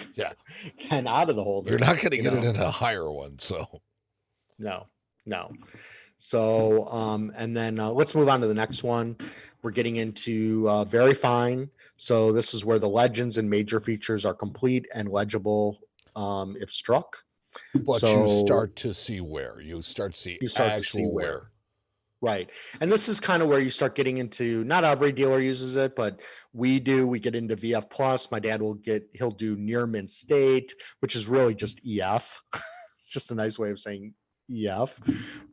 out of the holder. You're not going to get it in a higher one. So no. So, and then let's move on to the next one. We're getting into very fine. So this is where the legends and major features are complete and legible if struck. But you start to see wear. You start to see actual wear. Right. And this is kind of where you start getting into, not every dealer uses it, but we do. We get into VF Plus. My dad he'll do near mint state, which is really just EF. It's just a nice way of saying EF,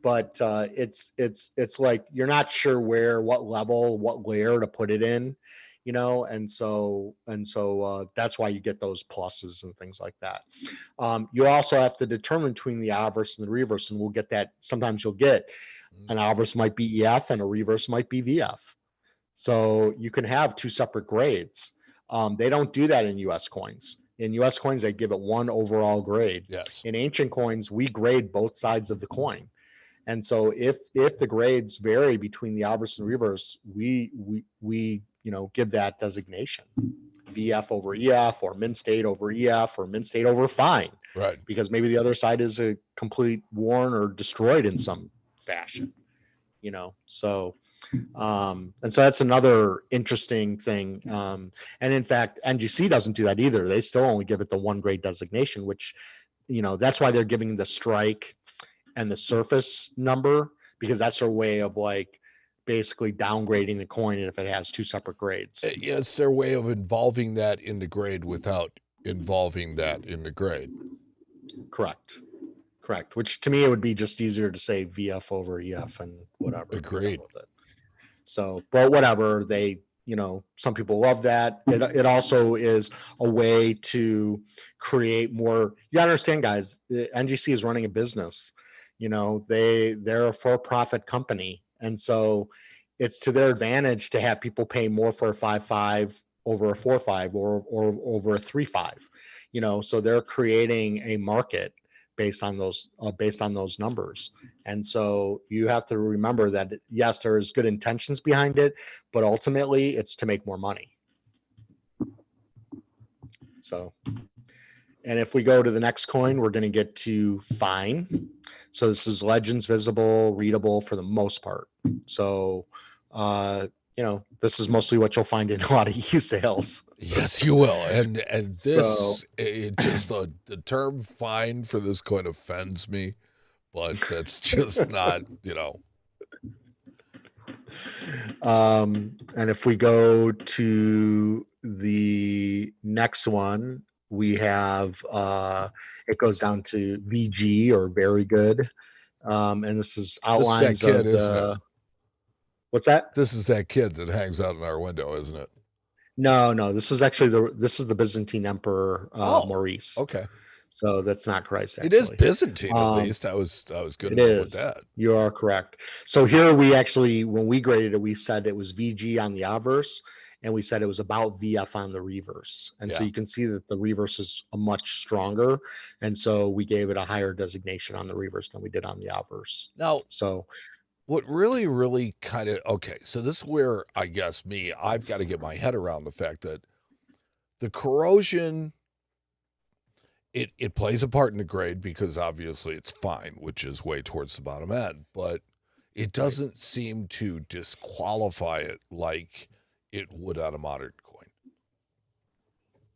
but it's like you're not sure what level, what layer to put it in. and so that's why you get those pluses and things like that. You also have to determine between the obverse and the reverse, and we'll get that. Sometimes you'll get an obverse might be EF and a reverse might be VF. So you can have two separate grades. They don't do that in US coins. In US coins, they give it one overall grade. Yes. In ancient coins, we grade both sides of the coin. And so if the grades vary between the obverse and reverse, we give that designation. VF over EF, or min state over EF, or min state over fine. Right. Because maybe the other side is a complete worn or destroyed in some fashion. So and so that's another interesting thing. And in fact, NGC doesn't do that either. They still only give it the one grade designation, which, that's why they're giving the strike and the surface number, because that's their way of like basically downgrading the coin if it has two separate grades. Yeah, it's their way of involving that in the grade without involving that in the grade. Correct. Which to me, it would be just easier to say VF over EF and whatever. Agreed. So, but whatever, they, some people love that. It also is a way to create more. You gotta understand, guys, the NGC is running a business. They're a for-profit company. And so it's to their advantage to have people pay more for a 5.5 over a 4.5 or over a 3.5, so they're creating a market based on those numbers. And so you have to remember that, yes, there's good intentions behind it, but ultimately it's to make more money. So, and if we go to the next coin, we're going to get to fine. So this is legends, visible, readable for the most part. So, this is mostly what you'll find in a lot of e-sales. Yes, you will. And this, the term fine for this coin offends me, but that's just not, And if we go to the next one, we have, it goes down to VG, or very good. And this is outlines this is that kid, of isn't it? What's that? This is that kid that hangs out in our window, isn't it? No, this is actually the Byzantine Emperor, Maurice. Okay. So that's not Christ. Actually. It is Byzantine, at least. I was good enough with that. You are correct. So here we actually, when we graded it, we said it was VG on the obverse, and we said it was about VF on the reverse. And so you can see that the reverse is a much stronger. And so we gave it a higher designation on the reverse than we did on the obverse. Now, so what really kind of, so this is where I guess I've got to get my head around the fact that the corrosion, it plays a part in the grade, because obviously it's fine, which is way towards the bottom end, but it doesn't seem to disqualify it like it would on a modern coin.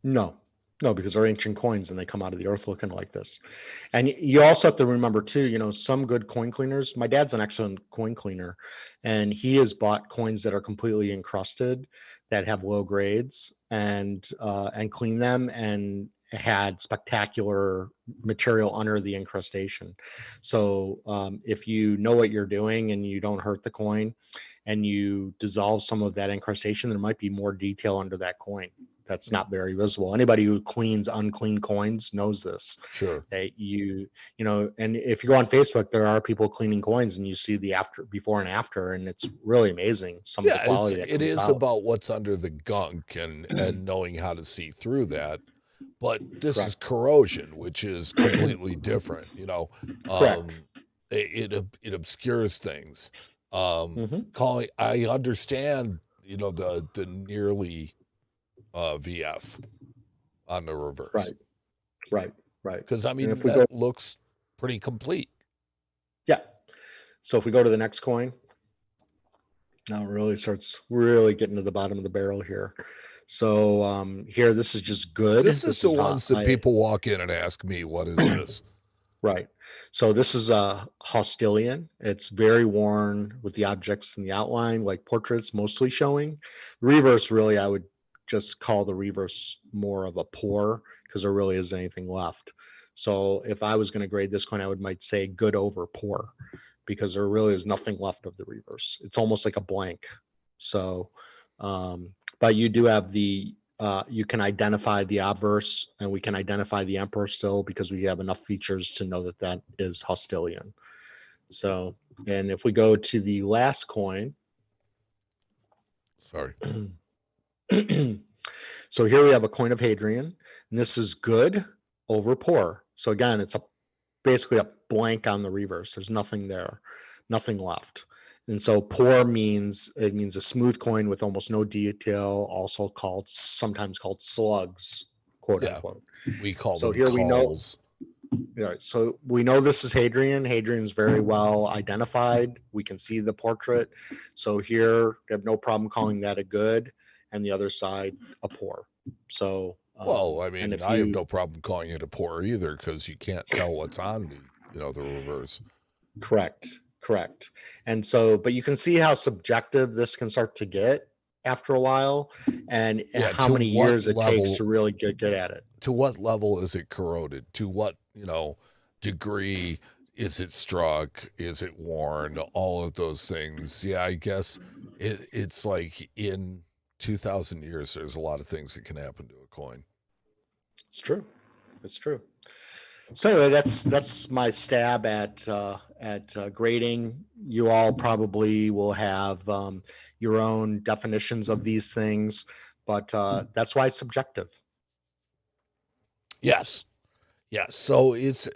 No, because they're ancient coins and they come out of the earth looking like this. And you also have to remember too, some good coin cleaners. My dad's an excellent coin cleaner, and he has bought coins that are completely encrusted, that have low grades, and clean them, and had spectacular material under the incrustation. So if you know what you're doing and you don't hurt the coin, and you dissolve some of that incrustation, there might be more detail under that coin that's not very visible. Anybody who cleans unclean coins knows this. Sure. That and if you go on Facebook, there are people cleaning coins, and you see the before and after, and it's really amazing. Some of the quality that comes out. It is about what's under the gunk and knowing how to see through that. But this is corrosion, which is completely different. Correct. It obscures things. Mm-hmm. I understand, the nearly VF on the reverse. Right. Because that looks pretty complete. Yeah. So if we go to the next coin, now it really starts getting to the bottom of the barrel here. So here, this is just good. This is the ones that people walk in and ask me, what is this? Right. So this is a Hostilian. It's very worn with the objects in the outline, like portraits mostly showing. Reverse, really, I would just call the reverse more of a poor, because there really isn't anything left. So if I was going to grade this coin, I might say good over poor, because there really is nothing left of the reverse. It's almost like a blank. So, but you do have you can identify the obverse, and we can identify the emperor still because we have enough features to know that that is Hostilian. So, and if we go to the last coin, Sorry. so here we have a coin of Hadrian, and this is good over poor. So again, it's basically a blank on the reverse. There's nothing there, nothing left. And so poor means a smooth coin with almost no detail, also sometimes called slugs, quote unquote. We call So them here calls. So we know this is Hadrian. Hadrian's very well identified. We can see the portrait. So here we have no problem calling that a good, and the other side a poor. So Well, I mean, I have no problem calling it a poor either, because you can't tell what's on the reverse. Correct. And so, but you can see how subjective this can start to get after a while, and how many years it takes to really get good at it. To what level is it corroded? To what, degree is it struck? Is it worn? All of those things. Yeah, I guess it's like in 2,000 years, there's a lot of things that can happen to a coin. It's true. So anyway, that's my stab at grading. You all probably will have your own definitions of these things, but that's why it's subjective. Yes. So it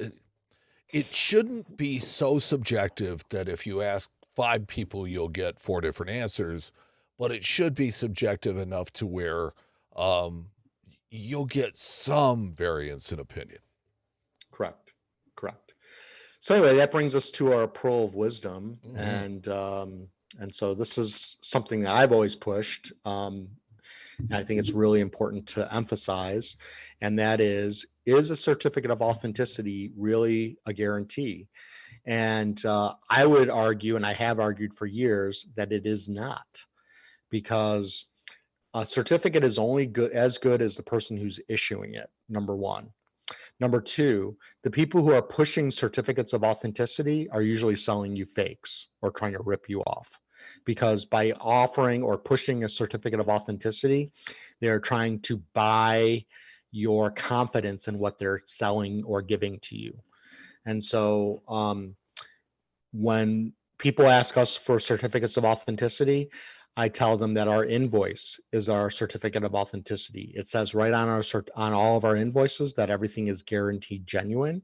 shouldn't be so subjective that if you ask 5 people, you'll get 4 different answers, but it should be subjective enough to where you'll get some variance in opinion. Correct. So anyway, that brings us to our pearl of wisdom, and so this is something that I've always pushed. I think it's really important to emphasize, and that is a certificate of authenticity really a guarantee? And I would argue, and I have argued for years, that it is not, because a certificate is only as good as the person who's issuing it, number one. Number two, the people who are pushing certificates of authenticity are usually selling you fakes or trying to rip you off, because by offering or pushing a certificate of authenticity, they're trying to buy your confidence in what they're selling or giving to you. And so when people ask us for certificates of authenticity, I tell them that our invoice is our certificate of authenticity. It says right on on all of our invoices that everything is guaranteed genuine.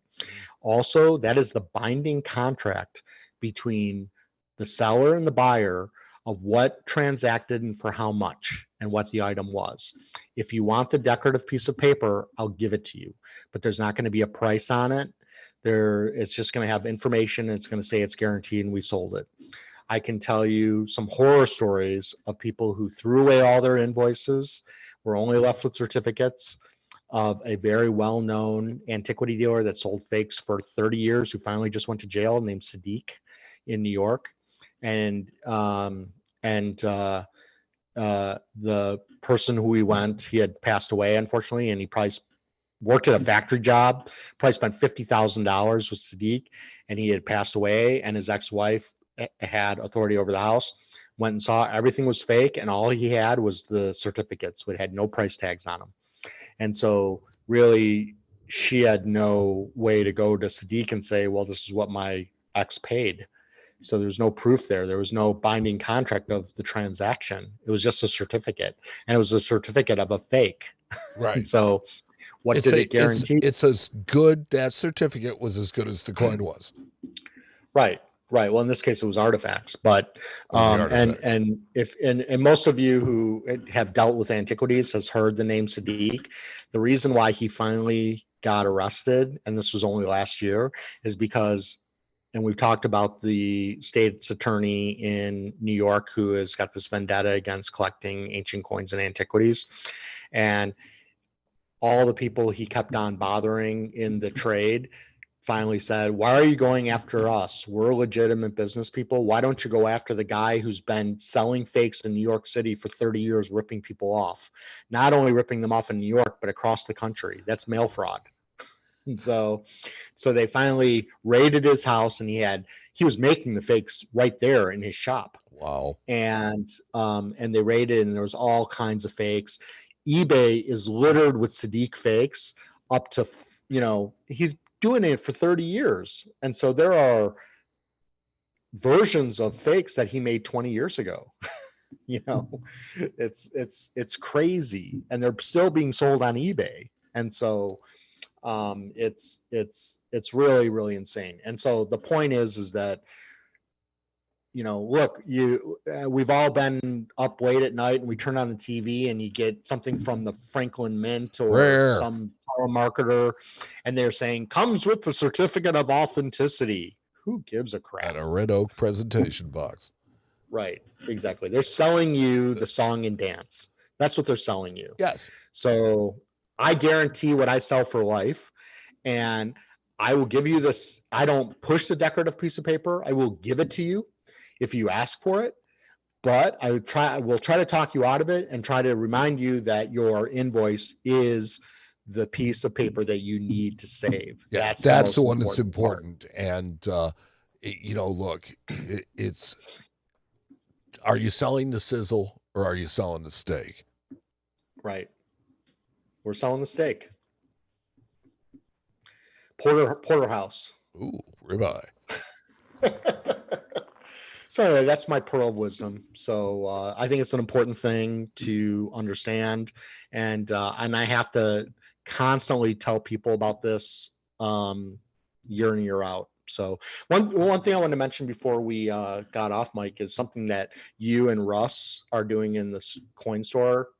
Also, that is the binding contract between the seller and the buyer of what transacted and for how much and what the item was. If you want the decorative piece of paper, I'll give it to you, but there's not going to be a price on it. It's just going to have information, and it's going to say it's guaranteed and we sold it. I can tell you some horror stories of people who threw away all their invoices, were only left with certificates, of a very well-known antiquity dealer that sold fakes for 30 years, who finally just went to jail, named Sadiq in New York. And the person who he had passed away, unfortunately, and he probably worked at a factory job, probably spent $50,000 with Sadiq, and he had passed away, and his ex-wife had authority over the house, went and saw everything was fake, and all he had was the certificates, which had no price tags on them. And so really, she had no way to go to Sadiq and say, well, this is what my ex paid. So there's no proof there. There was no binding contract of the transaction. It was just a certificate, and it was a certificate of a fake. Right. And so what did it guarantee? It's as good, that certificate was as good as the coin was. Right. Well, in this case, it was artifacts, but and most of you who have dealt with antiquities has heard the name Sadiq. The reason why he finally got arrested, and this was only last year, is because, and we've talked about the state's attorney in New York who has got this vendetta against collecting ancient coins and antiquities, and all the people he kept on bothering in the trade finally said, why are you going after us? We're legitimate business people. Why don't you go after the guy who's been selling fakes in New York City for 30 years, ripping people off? Not only ripping them off in New York, but across the country. That's mail fraud. And so they finally raided his house, and he was making the fakes right there in his shop. Wow. And they raided, and there was all kinds of fakes. eBay is littered with Sadiq fakes up to, he's doing it for 30 years. And so there are versions of fakes that he made 20 years ago. It's crazy, and they're still being sold on eBay. And so it's really, really insane. And so the point is that, look, we've all been up late at night, and we turn on the TV, and you get something from the Franklin Mint or Rare. some telemarketer, and they're saying comes with the certificate of authenticity. Who gives a crap? And a red oak presentation box. Right, exactly. They're selling you the song and dance. That's what they're selling you. Yes. So I guarantee what I sell for life, and I will give you this. I don't push the decorative piece of paper. I will give it to you if you ask for it, but I will try to talk you out of it and try to remind you that your invoice is the piece of paper that you need to save. Yeah, that's the one that's important. And, look, it's, are you selling the sizzle or are you selling the steak? We're selling the steak. Porterhouse. Ooh, ribeye. So anyway, that's my pearl of wisdom. So I think it's an important thing to understand, and I have to constantly tell people about this year in, year out. So one thing I want to mention before we got off, Mike, is something that you and Russ are doing in this coin store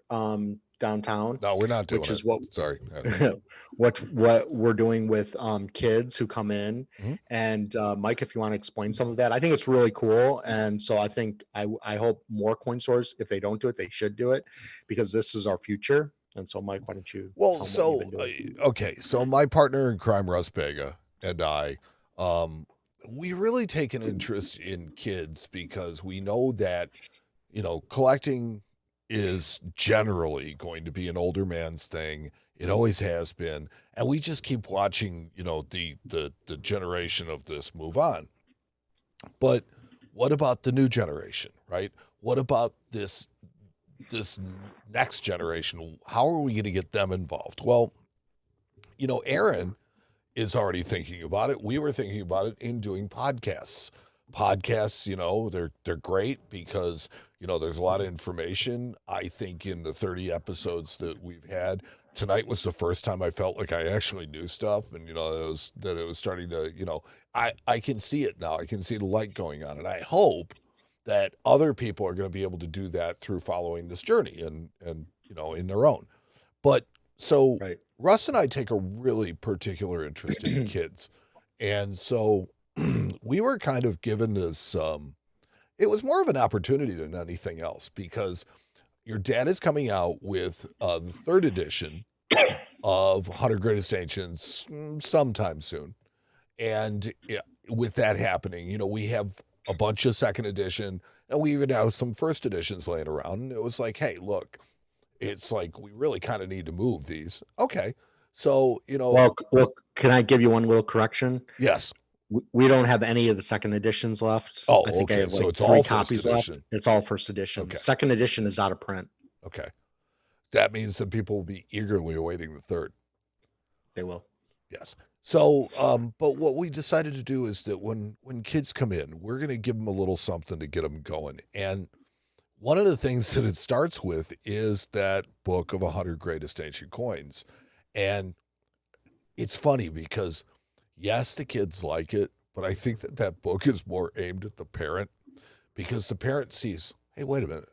downtown. No, we're not doing which it. is what Sorry. what we're doing with kids who come in. Mm-hmm. And Mike, if you want to explain some of that, I think it's really cool. And so I think I hope more coin stores, if they don't do it, they should do it, because this is our future. And so, Mike, why don't you? Well, so okay, so my partner in crime, Russ Bega, and I, we really take an interest in kids because we know that, collecting is generally going to be an older man's thing. It always has been. And we just keep watching, the generation of this move on. But what about the new generation, right? What about this next generation? How are we going to get them involved? Well, Aaron is already thinking about it. We were thinking about it in doing podcasts. Podcasts, they're great because, there's a lot of information. I think in the 30 episodes that we've had, tonight was the first time I felt like I actually knew stuff, and, it was starting to, I can see it now. I can see the light going on, and I hope that other people are going to be able to do that through following this journey and in their own. But so right. Russ and I take a really particular interest in kids. And so we were kind of given this, it was more of an opportunity than anything else, because your dad is coming out with the 3rd edition of 100 Greatest Ancients sometime soon. And with that happening, we have a bunch of 2nd edition, and we even have some 1st editions laying around. And it was like, hey, look, it's like we really kind of need to move these. Okay. So, Well, can I give you one little correction? Yes. We don't have any of the 2nd editions left. Oh, I think okay. I have So it's 3 all copies left. It's all 1st edition. Okay. 2nd edition is out of print. Okay. That means that people will be eagerly awaiting the 3rd. They will. Yes. So, but what we decided to do is that when kids come in, we're going to give them a little something to get them going. And one of the things that it starts with is that book of 100 Greatest Ancient Coins. And it's funny because, yes, the kids like it, but I think that book is more aimed at the parent, because the parent sees, hey, wait a minute,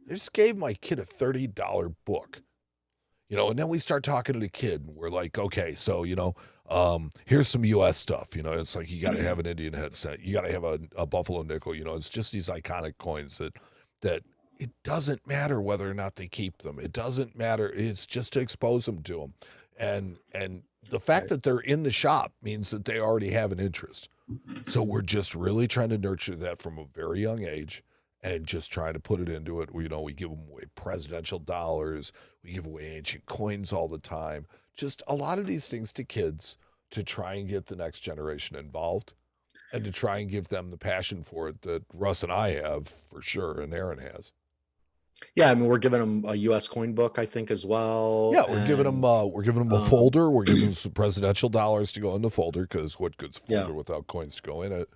they just gave my kid a $30 book. And then we start talking to the kid, and we're like, okay, so, here's some U.S. stuff. It's like, you got to have an Indian headset. You got to have a buffalo nickel. It's just these iconic coins that it doesn't matter whether or not they keep them. It doesn't matter. It's just to expose them to them. And the fact that they're in the shop means that they already have an interest. So we're just really trying to nurture that from a very young age, and just trying to put it into it. We give them away presidential dollars. We give away ancient coins all the time, just a lot of these things to kids to try and get the next generation involved and to try and give them the passion for it that Russ and I have for sure, and Aaron has. Yeah, I mean, we're giving them a U.S. coin book, I think, as well. Yeah, we're giving them a folder. We're giving them some presidential dollars to go in the folder, because what good's a folder without coins to go in it?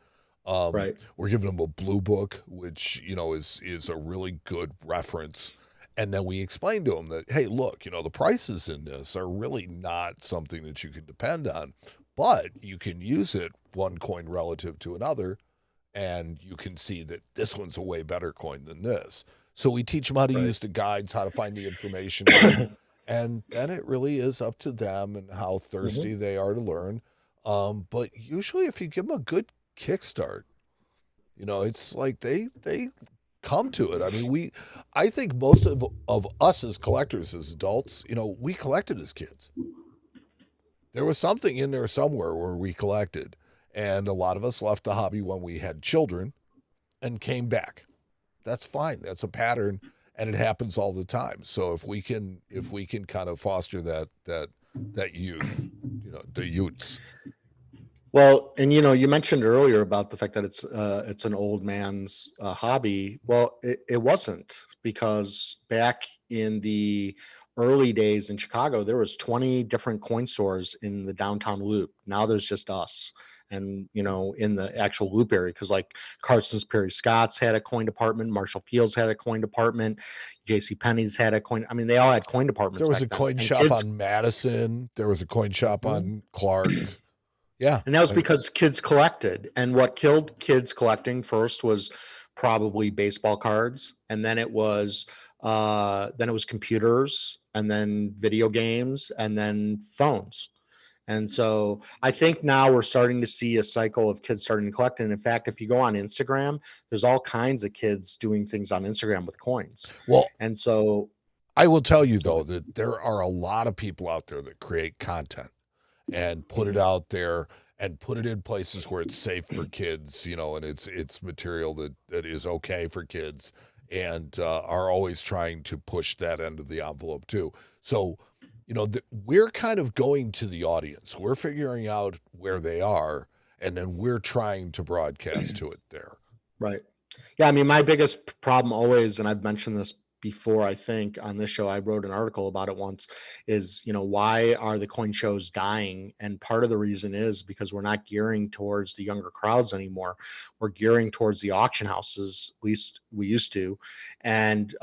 Right. We're giving them a blue book, which is a really good reference. And then we explain to them that, hey, look, the prices in this are really not something that you can depend on, but you can use it one coin relative to another, and you can see that this one's a way better coin than this. So we teach them how to use the guides, how to find the information, and then it really is up to them and how thirsty they are to learn. But usually if you give them a good kickstart, it's like they come to it. I mean, I think most of us as collectors, as adults, we collected as kids. There was something in there somewhere where we collected, and a lot of us left the hobby when we had children and came back. That's fine. That's a pattern, and it happens all the time. So if we can kind of foster that youth, the youths. Well, and you mentioned earlier about the fact that it's an old man's hobby. Well, it wasn't, because back in the early days in Chicago, there was 20 different coin stores in the downtown loop. Now there's just us. And in the actual loop area, because like Carson's Perry Scott's had a coin department, Marshall Field's had a coin department, J.C. Penney's had a coin. I mean, they all had coin departments. There was a coin shop on Madison. There was a coin shop on Clark. Yeah. And that was because kids collected. And what killed kids collecting first was probably baseball cards, and then it was computers, and then video games, and then phones. And so I think now we're starting to see a cycle of kids starting to collect. And in fact, if you go on Instagram, there's all kinds of kids doing things on Instagram with coins. Well, and so I will tell you, though, that there are a lot of people out there that create content and put it out there and put it in places where it's safe for kids, and it's material that is okay for kids, and are always trying to push that end of the envelope too. So, we're kind of going to the audience. We're figuring out where they are, and then we're trying to broadcast to it there. Right. Yeah. I mean, my biggest problem always, and I've mentioned this before, I think on this show, I wrote an article about it once, is, why are the coin shows dying? And part of the reason is because we're not gearing towards the younger crowds anymore. We're gearing towards the auction houses, at least we used to. And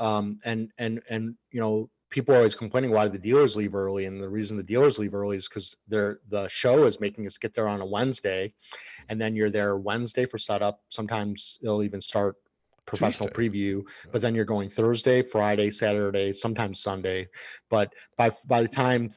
people are always complaining why the dealers leave early. And the reason the dealers leave early is because the show is making us get there on a Wednesday, and then you're there Wednesday for setup. Sometimes they'll even start professional Tuesday. Preview, but then you're going Thursday, Friday, Saturday, sometimes Sunday. But by the time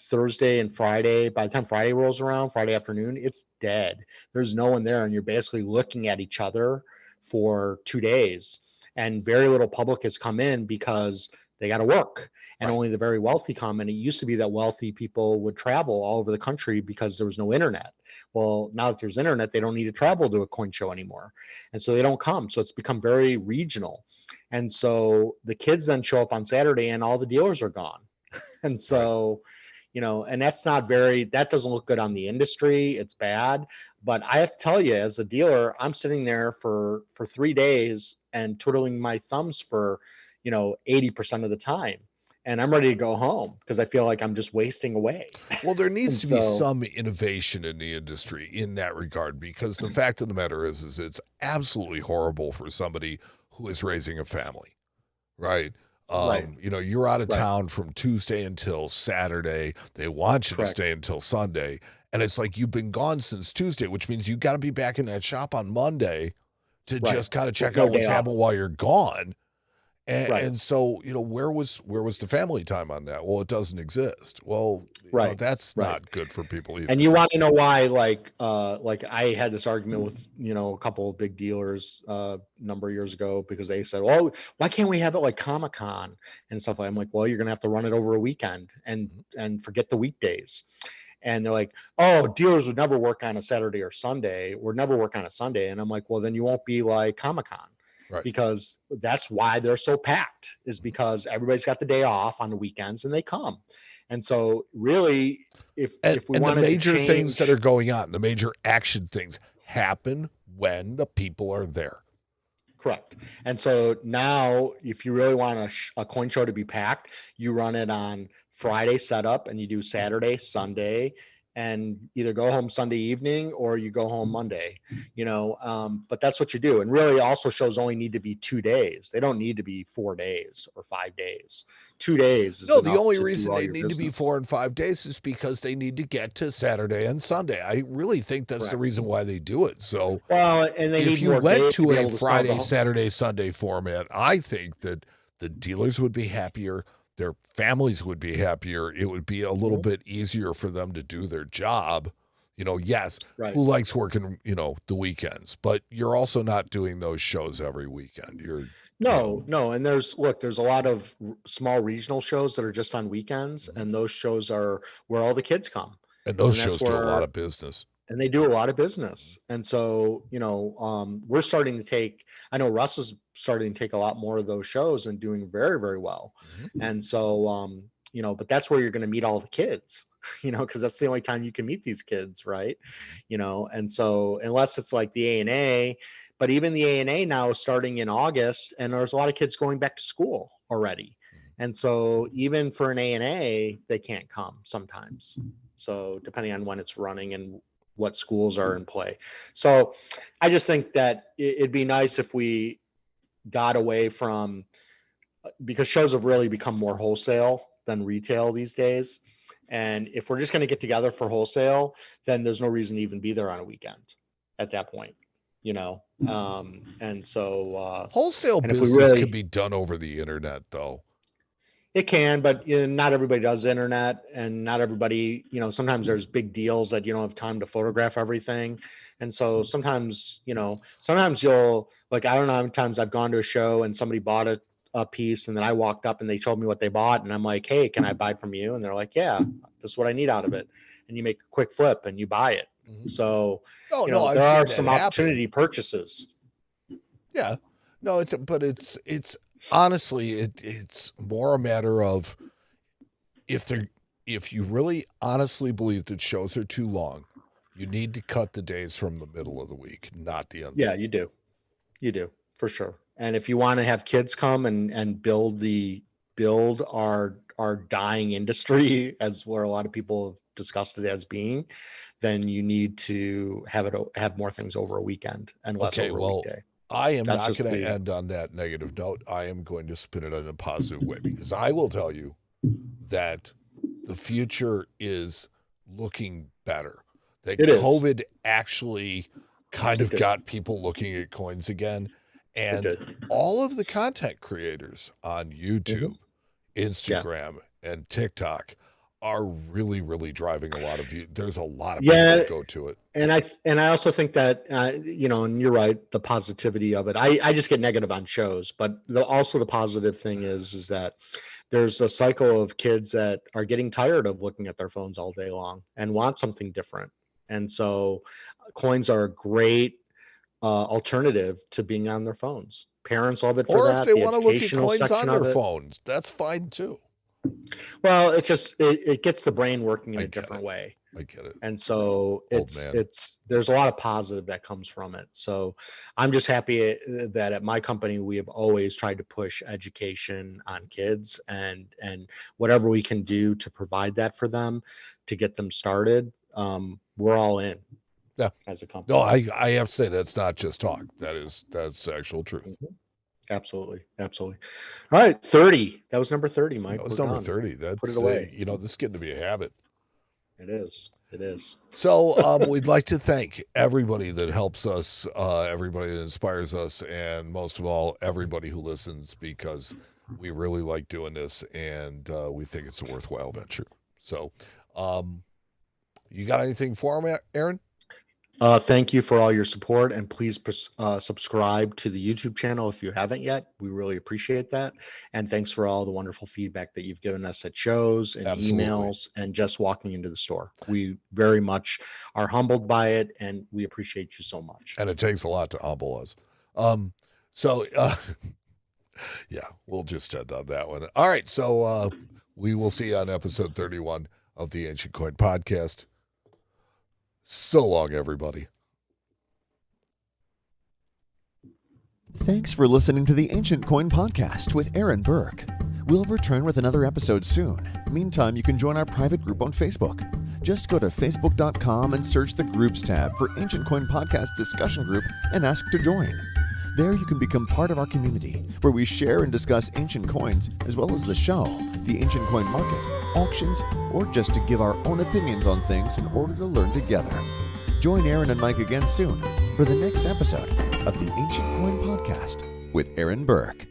Friday rolls around, Friday afternoon, it's dead. There's no one there, and you're basically looking at each other for 2 days. And very little public has come in because they got to work, and only the very wealthy come. And it used to be that wealthy people would travel all over the country because there was no internet. Well, now that there's internet, they don't need to travel to a coin show anymore. And so they don't come. So it's become very regional. And so the kids then show up on Saturday and all the dealers are gone. And so, and that doesn't look good on the industry. It's bad. But I have to tell you, as a dealer, I'm sitting there for 3 days and twiddling my thumbs for 80% of the time, and I'm ready to go home because I feel like I'm just wasting away. Well, there needs to be some innovation in the industry in that regard, because the fact of the matter is it's absolutely horrible for somebody who is raising a family, right? You're out of town from Tuesday until Saturday. They want you to stay until Sunday, and it's like you've been gone since Tuesday, which means you got to be back in that shop on Monday to just kind of check out what's happening while you're gone. And so, where was the family time on that? Well, it doesn't exist. Well, that's not good for people either. And you want to know why? Like I had this argument with a couple of big dealers a number of years ago, because they said, "Well, why can't we have it like Comic-Con and stuff?" I'm like, "Well, you're gonna have to run it over a weekend and forget the weekdays." And they're like, "Oh, dealers would never work on a Saturday or Sunday, or never work on a Sunday." And I'm like, "Well, then you won't be like Comic-Con." Right. Because that's why they're so packed, is because everybody's got the day off on the weekends and they come. And so really, if we and the wanted major to change things that are going on, the major action things happen when the people are there. Correct. And so now, if you really want a coin show to be packed, you run it on Friday setup and you do Saturday, Sunday, and either go home Sunday evening or you go home Monday, but that's what you do. And really also shows only need to be 2 days. They don't need to be 4 days or 5 days. 2 days is No, the enough only to reason do all they your need to be business. 4 and 5 days is because they need to get to Saturday and Sunday. I really think that's the Correct. reason why they do it. So Well, and they if need you more went days to to be a able to sell the Friday, home. Saturday, Sunday format, I think that the dealers would be happier. Their families would be happier. It would be a little bit easier for them to do their job. Yes, Right. who likes working, the weekends? But you're also not doing those shows every weekend. No. And there's a lot of small regional shows that are just on weekends, and those shows are where all the kids come. And those And that's shows do a lot where- of business. And they do a lot of business. And so, we're starting to take, I know Russ is starting to take a lot more of those shows and doing very, very well. And so, but that's where you're going to meet all the kids, because that's the only time you can meet these kids, right? And so unless it's like the A&A, but even the A&A now is starting in August, and there's a lot of kids going back to school already. And so even for an A&A, they can't come sometimes. So depending on when it's running and what schools are in play. So I just think that it'd be nice if we got away from, because shows have really become more wholesale than retail these days. And if we're just going to get together for wholesale, then there's no reason to even be there on a weekend at that point, and so Wholesale and if we business really- can be done over the internet, though. It can, but not everybody does internet, and not everybody, sometimes there's big deals that you don't have time to photograph everything. And so sometimes you'll, like, I don't know how many times I've gone to a show and somebody bought a piece, and then I walked up and they told me what they bought, and I'm like, hey, can I buy it from you? And they're like, yeah, this is what I need out of it. And you make a quick flip and you buy it. So, I've there seen are that some happen. opportunity purchases. Yeah, no, it's honestly, it's more a matter of if you really honestly believe that shows are too long, you need to cut the days from the middle of the week, not the end. Yeah, you do for sure. And if you want to have kids come and build our dying industry, as where a lot of people have discussed it as being, then you need to have more things over a weekend and less over a weekday. I am That's not just going to the- end on that negative note. I am going to spin it in a positive way, because I will tell you that the future is looking better. That It is. COVID actually kind of did. got people looking at coins again. And did. all of the content creators on YouTube, Mm-hmm. Instagram, and TikTok are really, really driving a lot of views. There's a lot of people Yeah. that go to it. And I also think that and you're right, the positivity of it. I just get negative on shows, but also the positive thing is that there's a cycle of kids that are getting tired of looking at their phones all day long and want something different. And so coins are a great alternative to being on their phones. Parents love it for Or that. if they the want to look at educational coins on section their of it. phones, that's fine too. Well, it gets the brain working in I a get different it. way. I get it. And so man. there's a lot of positive that comes from it. So I'm just happy that at my company, we have always tried to push education on kids, and whatever we can do to provide that for them, to get them started. We're all in. Yeah. As a company. No, I have to say that's not just talk. That's actual truth. Absolutely. All right. 30. That was number 30, Mike. That was We're number done. 30. That's Put it away. this is getting to be a habit. It is. So we'd like to thank everybody that helps us, everybody that inspires us, and most of all, everybody who listens, because we really like doing this, and we think it's a worthwhile venture. So you got anything for him, Aaron? Thank you for all your support, and please subscribe to the YouTube channel if you haven't yet. We really appreciate that. And thanks for all the wonderful feedback that you've given us at shows and Absolutely. emails and just walking into the store. We very much are humbled by it, and we appreciate you so much. And it takes a lot to humble us. Yeah, we'll just end on that one. All right. So We will see you on episode 31 of the Ancient Coin Podcast. So long, everybody. Thanks for listening to the Ancient Coin Podcast with Aaron Berk. We'll return with another episode soon. Meantime, you can join our private group on Facebook. Just go to facebook.com and search the Groups tab for Ancient Coin Podcast Discussion Group and ask to join. There you can become part of our community, where we share and discuss ancient coins, as well as the show, the ancient coin market, auctions, or just to give our own opinions on things in order to learn together. Join Aaron and Mike again soon for the next episode of the Ancient Coin Podcast with Aaron Berk.